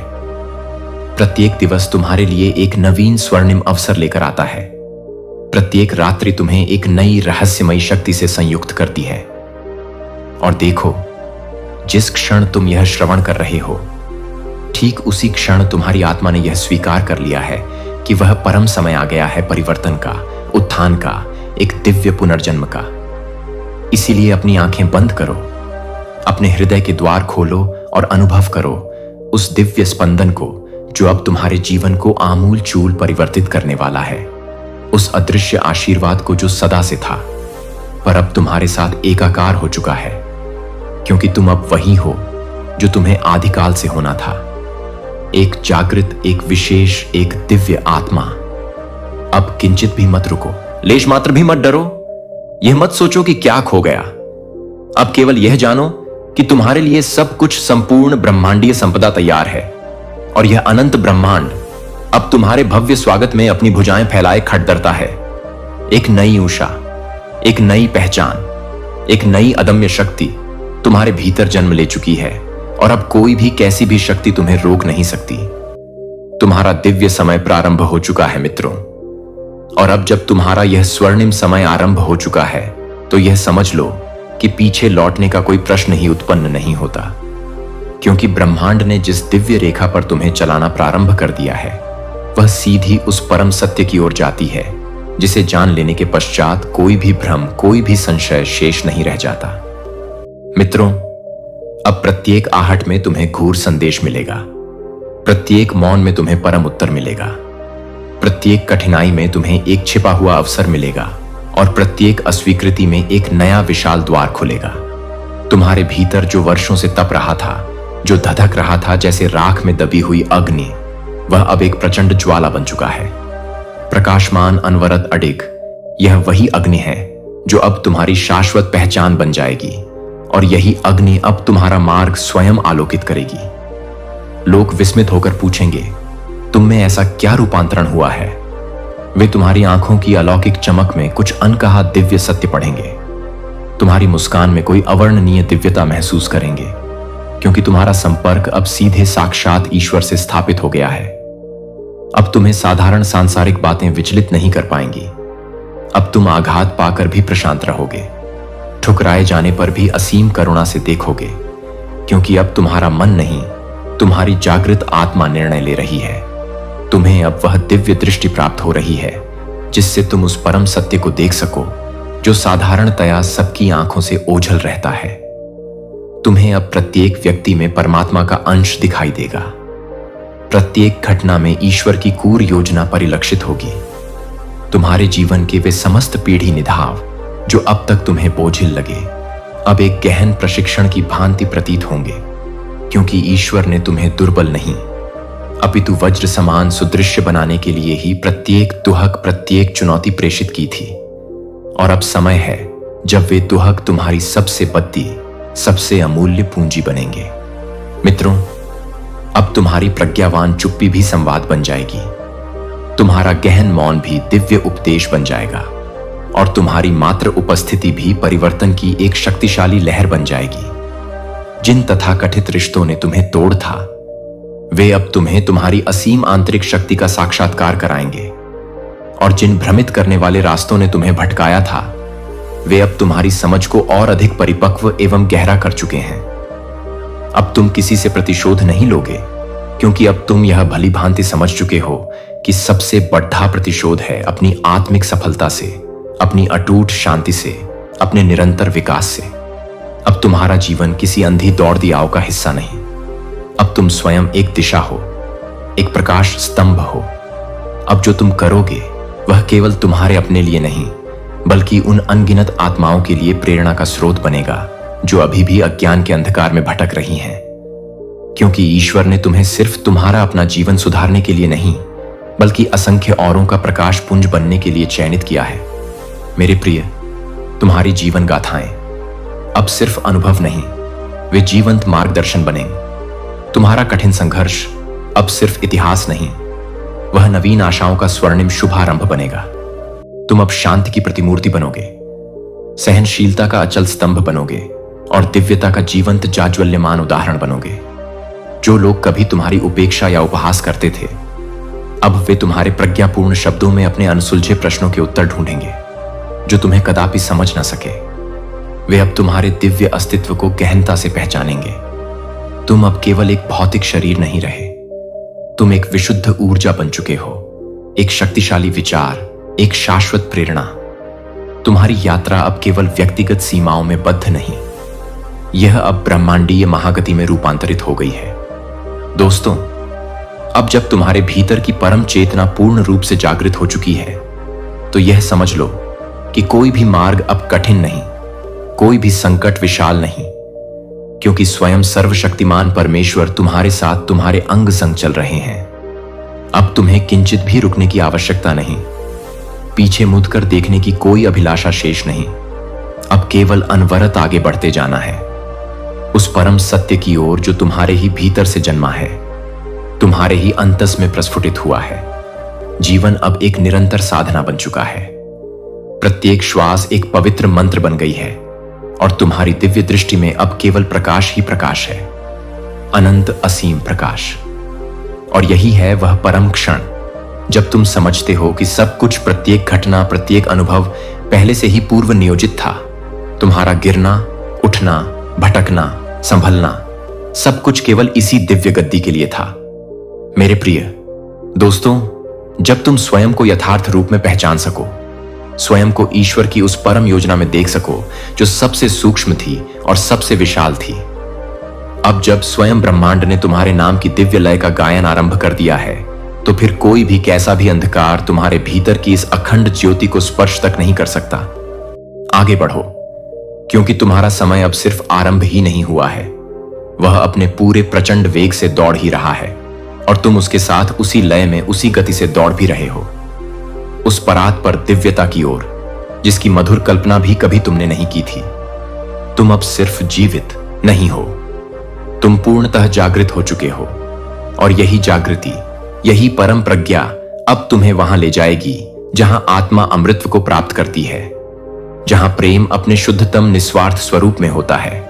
प्रत्येक दिवस तुम्हारे लिए एक नवीन स्वर्णिम अवसर लेकर आता है। प्रत्येक रात्रि तुम्हें एक नई रहस्यमयी शक्ति से संयुक्त करती है। और देखो, जिस क्षण तुम यह श्रवण कर रहे हो, ठीक उसी क्षण तुम्हारी आत्मा ने यह स्वीकार कर लिया है कि वह परम समय आ गया है परिवर्तन का, उत्थान का, एक दिव्य पुनर्जन्म का। इसीलिए अपनी आंखें बंद करो, अपने हृदय के द्वार खोलो और अनुभव करो उस दिव्य स्पंदन को जो अब तुम्हारे जीवन को आमूल चूल परिवर्तित करने वाला है। उस अदृश्य आशीर्वाद को जो सदा से था पर अब तुम्हारे साथ एकाकार हो चुका है, क्योंकि तुम अब वही हो जो तुम्हें आदिकाल से होना था। एक जागृत, एक विशेष, एक दिव्य आत्मा। अब किंचित भी मत रुको, लेश मात्र भी मत डरो। यह मत सोचो कि क्या खो गया। अब केवल यह जानो कि तुम्हारे लिए सब कुछ संपूर्ण ब्रह्मांडीय संपदा तैयार है, और यह अनंत ब्रह्मांड अब तुम्हारे भव्य स्वागत में अपनी भुजाएं फैलाए खड़दरता है। एक नई उषा, एक नई पहचान, एक नई अदम्य शक्ति तुम्हारे भीतर जन्म ले चुकी है, और अब कोई भी कैसी भी शक्ति तुम्हें रोक नहीं सकती। तुम्हारा दिव्य समय प्रारंभ हो चुका है मित्रों, और अब जब तुम्हारा यह स्वर्णिम समय आरंभ हो चुका है तो यह समझ लो कि पीछे लौटने का कोई प्रश्न ही उत्पन्न नहीं होता, क्योंकि ब्रह्मांड ने जिस दिव्य रेखा पर तुम्हें चलाना प्रारंभ कर दिया है, वह सीधी उस परम सत्य की ओर जाती है जिसे जान लेने के पश्चात कोई भी भ्रम, कोई भी संशय शेष नहीं रह जाता। मित्रों, अब प्रत्येक आहट में तुम्हें घूर संदेश मिलेगा, प्रत्येक मौन में तुम्हें परम उत्तर मिलेगा, प्रत्येक कठिनाई में तुम्हें एक छिपा हुआ अवसर मिलेगा, और प्रत्येक अस्वीकृति में एक नया विशाल द्वार खुलेगा। तुम्हारे भीतर जो वर्षों से तप रहा था, जो धधक रहा था जैसे राख में दबी हुई अग्नि, वह अब एक प्रचंड ज्वाला बन चुका है। प्रकाशमान, अनवरत, अडिग, यह वही अग्नि है जो अब तुम्हारी शाश्वत पहचान बन जाएगी, और यही अग्नि अब तुम्हारा मार्ग स्वयं आलोकित करेगी। लोग विस्मित होकर पूछेंगे, तुम में ऐसा क्या रूपांतरण हुआ है? वे तुम्हारी आंखों की अलौकिक चमक में कुछ अनकहा दिव्य सत्य पढ़ेंगे। तुम्हारी मुस्कान में कोई अवर्णनीय दिव्यता महसूस करेंगे, क्योंकि तुम्हारा संपर्क अब सीधे साक्षात ईश्वर से स्थापित हो गया है। अब तुम्हें साधारण सांसारिक बातें विचलित नहीं कर पाएंगी। अब तुम आघात पाकर भी प्रशांत रहोगे, ठुकराए जाने पर भी असीम करुणा से देखोगे, क्योंकि अब तुम्हारा मन नहीं, तुम्हारी जागृत आत्मा निर्णय ले रही है। तुम्हें अब वह दिव्य दृष्टि प्राप्त हो रही है जिससे तुम उस परम सत्य को देख सको जो साधारणतया सबकी आंखों से ओझल रहता है। तुम्हें अब प्रत्येक व्यक्ति में परमात्मा का अंश दिखाई देगा। प्रत्येक घटना में ईश्वर की कूर योजना परिलक्षित होगी। तुम्हारे जीवन के वे समस्त पीढ़ी निधाव जो अब तक तुम्हें बोझिल लगे, अब एक गहन प्रशिक्षण की भांति प्रतीत होंगे, क्योंकि ईश्वर ने तुम्हें दुर्बल नहीं अपितु वज्र समान सुदृश्य बनाने के लिए ही प्रत्येक दुहक, प्रत्येक चुनौती प्रेषित की थी। और अब समय है जब वे दुहक तुम्हारी सबसे बद्दी, सबसे अमूल्य पूंजी बनेंगे। मित्रों, अब तुम्हारी प्रज्ञावान चुप्पी भी संवाद बन जाएगी, तुम्हारा गहन मौन भी दिव्य उपदेश बन जाएगा, और तुम्हारी मात्र उपस्थिति भी परिवर्तन की एक शक्तिशाली लहर बन जाएगी। जिन तथाकथित रिश्तों ने तुम्हें तोड़ था, वे अब तुम्हें तुम्हारी असीम आंतरिक शक्ति का साक्षात्कार कराएंगे, और जिन भ्रमित करने वाले रास्तों ने तुम्हें भटकाया था, वे अब तुम्हारी समझ को और अधिक परिपक्व एवं गहरा कर चुके हैं। अब तुम किसी से प्रतिशोध नहीं लोगे, क्योंकि अब तुम यह भली भांति समझ चुके हो कि सबसे बड़ा प्रतिशोध है अपनी आत्मिक सफलता से, अपनी अटूट शांति से, अपने निरंतर विकास से। अब तुम्हारा जीवन किसी अंधी दौड़ती आव का हिस्सा नहीं। अब तुम स्वयं एक दिशा हो, एक प्रकाश स्तंभ हो। अब जो तुम करोगे वह केवल तुम्हारे अपने लिए नहीं, बल्कि उन अनगिनत आत्माओं के लिए प्रेरणा का स्रोत बनेगा जो अभी भी अज्ञान के अंधकार में भटक रही हैं। क्योंकि ईश्वर ने तुम्हें सिर्फ तुम्हारा अपना जीवन सुधारने के लिए नहीं, बल्कि असंख्य औरों का प्रकाश पुंज बनने के लिए चयनित किया है। मेरे प्रिय, तुम्हारी जीवन गाथाएं अब सिर्फ अनुभव नहीं, वे जीवंत मार्गदर्शन बनेंगे। तुम्हारा कठिन संघर्ष अब सिर्फ इतिहास नहीं, वह नवीन आशाओं का स्वर्णिम शुभारंभ बनेगा। तुम अब शांति की प्रतिमूर्ति बनोगे, सहनशीलता का अचल स्तंभ बनोगे, और दिव्यता का जीवंत जाज्वल्यमान उदाहरण बनोगे। जो लोग कभी तुम्हारी उपेक्षा या उपहास करते थे, अब वे तुम्हारे प्रज्ञापूर्ण शब्दों में अपने अनसुलझे प्रश्नों के उत्तर ढूंढेंगे जो तुम्हें कदापि समझ न सके। वे अब तुम्हारे दिव्य अस्तित्व को गहनता से पहचानेंगे। तुम अब केवल एक भौतिक शरीर नहीं रहे, तुम एक विशुद्ध ऊर्जा बन चुके हो, एक शक्तिशाली विचार, एक शाश्वत प्रेरणा। तुम्हारी यात्रा अब केवल व्यक्तिगत सीमाओं में बद्ध नहीं, यह अब ब्रह्मांडीय महागति में रूपांतरित हो गई है। दोस्तों, अब जब तुम्हारे भीतर की परम चेतना पूर्ण रूप से जागृत हो चुकी है, तो यह समझ लो कि कोई भी मार्ग अब कठिन नहीं, कोई भी संकट विशाल नहीं, क्योंकि स्वयं सर्वशक्तिमान परमेश्वर तुम्हारे साथ तुम्हारे अंग संग चल रहे हैं। अब तुम्हें किंचित भी रुकने की आवश्यकता नहीं, पीछे मुड़कर देखने की कोई अभिलाषा शेष नहीं। अब केवल अनवरत आगे बढ़ते जाना है, उस परम सत्य की ओर जो तुम्हारे ही भीतर से जन्मा है, तुम्हारे ही अंतस में प्रस्फुटित हुआ है। जीवन अब एक निरंतर साधना बन चुका है। प्रत्येक श्वास एक पवित्र मंत्र बन गई है, और तुम्हारी दिव्य दृष्टि में अब केवल प्रकाश ही प्रकाश है, अनंत असीम प्रकाश। और यही है वह परम क्षण जब तुम समझते हो कि सब कुछ, प्रत्येक घटना, प्रत्येक अनुभव पहले से ही पूर्व नियोजित था। तुम्हारा गिरना, उठना, भटकना, संभलना, सब कुछ केवल इसी दिव्य गद्दी के लिए था। मेरे प्रिय दोस्तों, जब तुम स्वयं को यथार्थ रूप में पहचान सको, स्वयं को ईश्वर की उस परम योजना में देख सको जो सबसे सूक्ष्म थी और सबसे विशाल थी, अब जब स्वयं ब्रह्मांड ने तुम्हारे नाम की दिव्य लय का गायन आरंभ कर दिया है, तो फिर कोई भी कैसा भी अंधकार तुम्हारे भीतर की इस अखंड ज्योति को स्पर्श तक नहीं कर सकता। आगे बढ़ो, क्योंकि तुम्हारा समय अब सिर्फ आरंभ ही नहीं हुआ है, वह अपने पूरे प्रचंड वेग से दौड़ ही रहा है, और तुम उसके साथ उसी लय में, उसी गति से दौड़ भी रहे हो, उस परात पर दिव्यता की ओर, जिसकी मधुर कल्पना भी कभी तुमने नहीं की थी। तुम अब सिर्फ जीवित नहीं हो, तुम पूर्णतः जागृत हो चुके हो, और यही जागृति, यही परम प्रज्ञा अब तुम्हें वहां ले जाएगी जहां आत्मा अमृत को प्राप्त करती है, जहां प्रेम अपने शुद्धतम निस्वार्थ स्वरूप में होता है,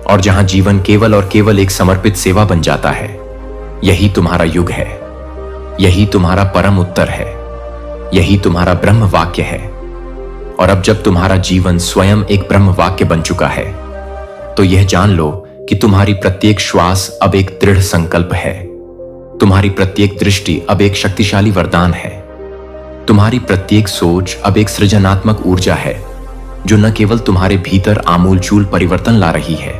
और जहां जीवन केवल और केवल एक समर्पित सेवा बन जाता है। यही तुम्हारा युग है, यही तुम्हारा परम उत्तर है, यही तुम्हारा ब्रह्म वाक्य है। और अब जब तुम्हारा जीवन स्वयं एक ब्रह्म वाक्य बन चुका है, तो यह जान लो कि तुम्हारी प्रत्येक श्वास अब एक दृढ़ संकल्प है, तुम्हारी प्रत्येक दृष्टि अब एक शक्तिशाली वरदान है, तुम्हारी प्रत्येक सोच अब एक सृजनात्मक ऊर्जा है, जो न केवल तुम्हारे भीतर आमूलचूल परिवर्तन ला रही है,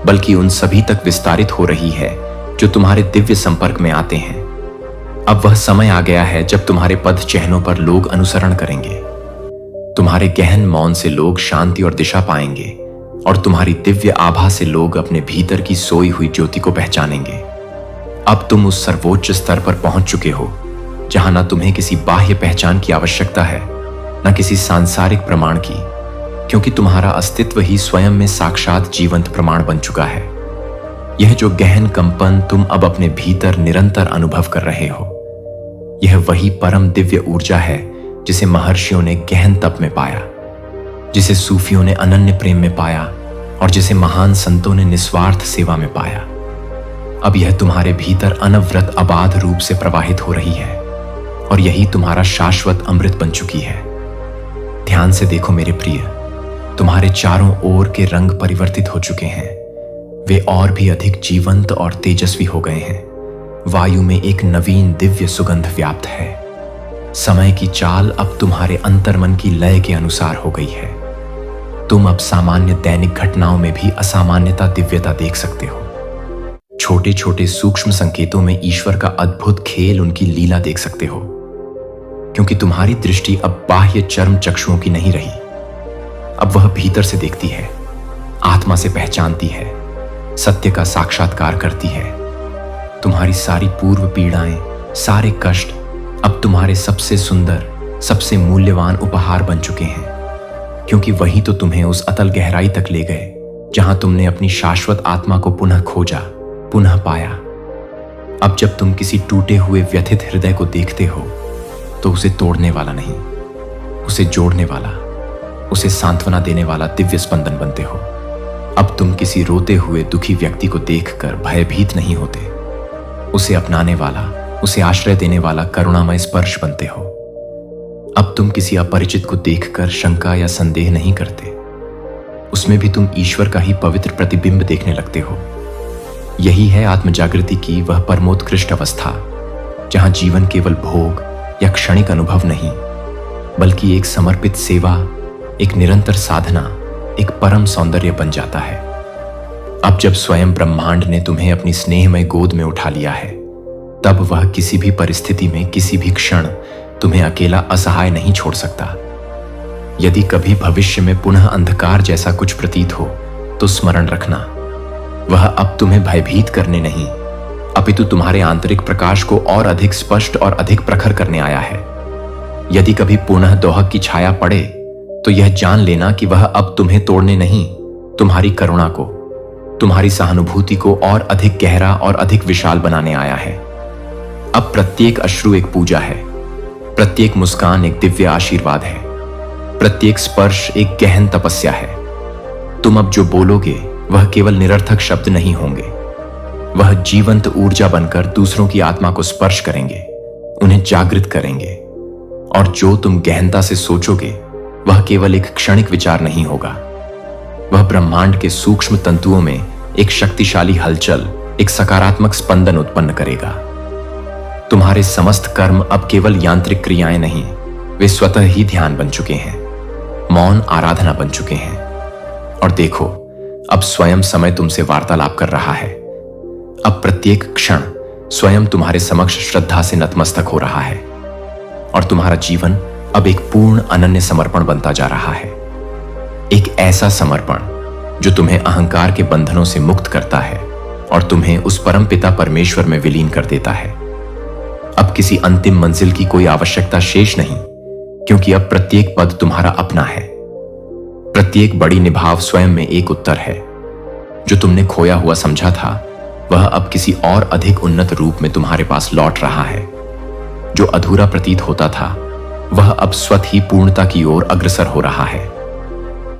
बल्कि उन सभी तक विस्तारित हो रही है जो तुम्हारे दिव्य संपर्क में आते हैं। अब वह समय आ गया है जब तुम्हारे पद चिन्हों पर लोग अनुसरण करेंगे, तुम्हारे गहन मौन से लोग शांति और दिशा पाएंगे, और तुम्हारी दिव्य आभा से लोग अपने भीतर की सोई हुई ज्योति को पहचानेंगे। अब तुम उस सर्वोच्च स्तर पर पहुंच चुके हो जहां न तुम्हें किसी बाह्य पहचान की आवश्यकता है, न किसी सांसारिक प्रमाण की, क्योंकि तुम्हारा अस्तित्व ही स्वयं में साक्षात जीवंत प्रमाण बन चुका है। यह जो गहन कंपन तुम अब अपने भीतर निरंतर अनुभव कर रहे हो, यह वही परम दिव्य ऊर्जा है जिसे महर्षियों ने गहन तप में पाया, जिसे सूफियों ने अनन्य प्रेम में पाया, और जिसे महान संतों ने निस्वार्थ सेवा में पाया। अब यह तुम्हारे भीतर अनवरत अबाध रूप से प्रवाहित हो रही है, और यही तुम्हारा शाश्वत अमृत बन चुकी है। ध्यान से देखो मेरे प्रिय, तुम्हारे चारों ओर के रंग परिवर्तित हो चुके हैं, वे और भी अधिक जीवंत और तेजस्वी हो गए हैं। वायु में एक नवीन दिव्य सुगंध व्याप्त है। समय की चाल अब तुम्हारे अंतर्मन की लय के अनुसार हो गई है। तुम अब सामान्य दैनिक घटनाओं में भी असामान्यता दिव्यता देख सकते हो। छोटे छोटे सूक्ष्म संकेतों में ईश्वर का अद्भुत खेल, उनकी लीला देख सकते हो, क्योंकि तुम्हारी दृष्टि अब बाह्य चर्म चक्षुओं की नहीं रही। अब वह भीतर से देखती है, आत्मा से पहचानती है, सत्य का साक्षात्कार करती है। तुम्हारी सारी पूर्व पीड़ाएं, सारे कष्ट अब तुम्हारे सबसे सुंदर, सबसे मूल्यवान उपहार बन चुके हैं, क्योंकि वही तो तुम्हें उस अतल गहराई तक ले गए जहां तुमने अपनी शाश्वत आत्मा को पुनः खोजा, पुनः पाया। अब जब तुम किसी टूटे हुए व्यथित हृदय को देखते हो, तो उसे तोड़ने वाला नहीं, उसे जोड़ने वाला, उसे सांत्वना देने वाला दिव्य स्पंदन बनते हो। अब तुम किसी रोते हुए दुखी व्यक्ति को देखकर भयभीत नहीं होते, उसे अपनाने वाला, उसे आश्रय देने वाला करुणामय स्पर्श बनते हो। अब तुम किसी अपरिचित को देखकर शंका या संदेह नहीं करते, उसमें भी तुम ईश्वर का ही पवित्र प्रतिबिंब देखने लगते हो। यही है आत्मजागृति की वह परमोत्कृष्ट अवस्था, जहां जीवन केवल भोग या क्षणिक अनुभव नहीं, बल्कि एक समर्पित सेवा, एक निरंतर साधना, एक परम सौंदर्य बन जाता है। अब जब स्वयं ब्रह्मांड ने तुम्हें अपनी स्नेहमय गोद में उठा लिया है, तब वह किसी भी परिस्थिति में, किसी भी क्षण तुम्हें अकेला असहाय नहीं छोड़ सकता। यदि कभी भविष्य में पुनः अंधकार जैसा कुछ प्रतीत हो, तो स्मरण रखना, वह अब तुम्हें भयभीत करने नहीं, अपितु तुम्हारे आंतरिक प्रकाश को और अधिक स्पष्ट और अधिक प्रखर करने आया है। यदि कभी पुनः दोहक की छाया पड़े, तो यह जान लेना कि वह अब तुम्हें तोड़ने नहीं, तुम्हारी करुणा को, तुम्हारी सहानुभूति को और अधिक गहरा और अधिक विशाल बनाने आया है। अब प्रत्येक अश्रु एक पूजा है, प्रत्येक मुस्कान एक दिव्य आशीर्वाद है, प्रत्येक स्पर्श एक गहन तपस्या है। तुम अब जो बोलोगे वह केवल निरर्थक शब्द नहीं होंगे, वह जीवंत ऊर्जा बनकर दूसरों की आत्मा को स्पर्श करेंगे, उन्हें जागृत करेंगे। और जो तुम गहनता से सोचोगे वह केवल एक क्षणिक विचार नहीं होगा, वह ब्रह्मांड के सूक्ष्म तंतुओं में एक शक्तिशाली हलचल, एक सकारात्मक स्पंदन उत्पन्न करेगा। तुम्हारे समस्त कर्म अब केवल यांत्रिक क्रियाएं नहीं, वे स्वतः ही ध्यान बन चुके हैं, मौन आराधना बन चुके हैं। और देखो, अब स्वयं समय तुमसे वार्तालाप कर रहा है। अब प्रत्येक क्षण स्वयं तुम्हारे समक्ष श्रद्धा से नतमस्तक हो रहा है, और तुम्हारा जीवन अब एक पूर्ण अनन्य समर्पण बनता जा रहा है। एक ऐसा समर्पण जो तुम्हें अहंकार के बंधनों से मुक्त करता है और तुम्हें उस परम पिता परमेश्वर में विलीन कर देता है। अब किसी अंतिम मंजिल की कोई आवश्यकता शेष नहीं, क्योंकि अब प्रत्येक पद तुम्हारा अपना है। प्रत्येक बड़ी निभाव स्वयं में एक उत्तर है। जो तुमने खोया हुआ समझा था वह अब किसी और अधिक उन्नत रूप में तुम्हारे पास लौट रहा है। जो अधूरा प्रतीत होता था वह अब स्वतः ही पूर्णता की ओर अग्रसर हो रहा है।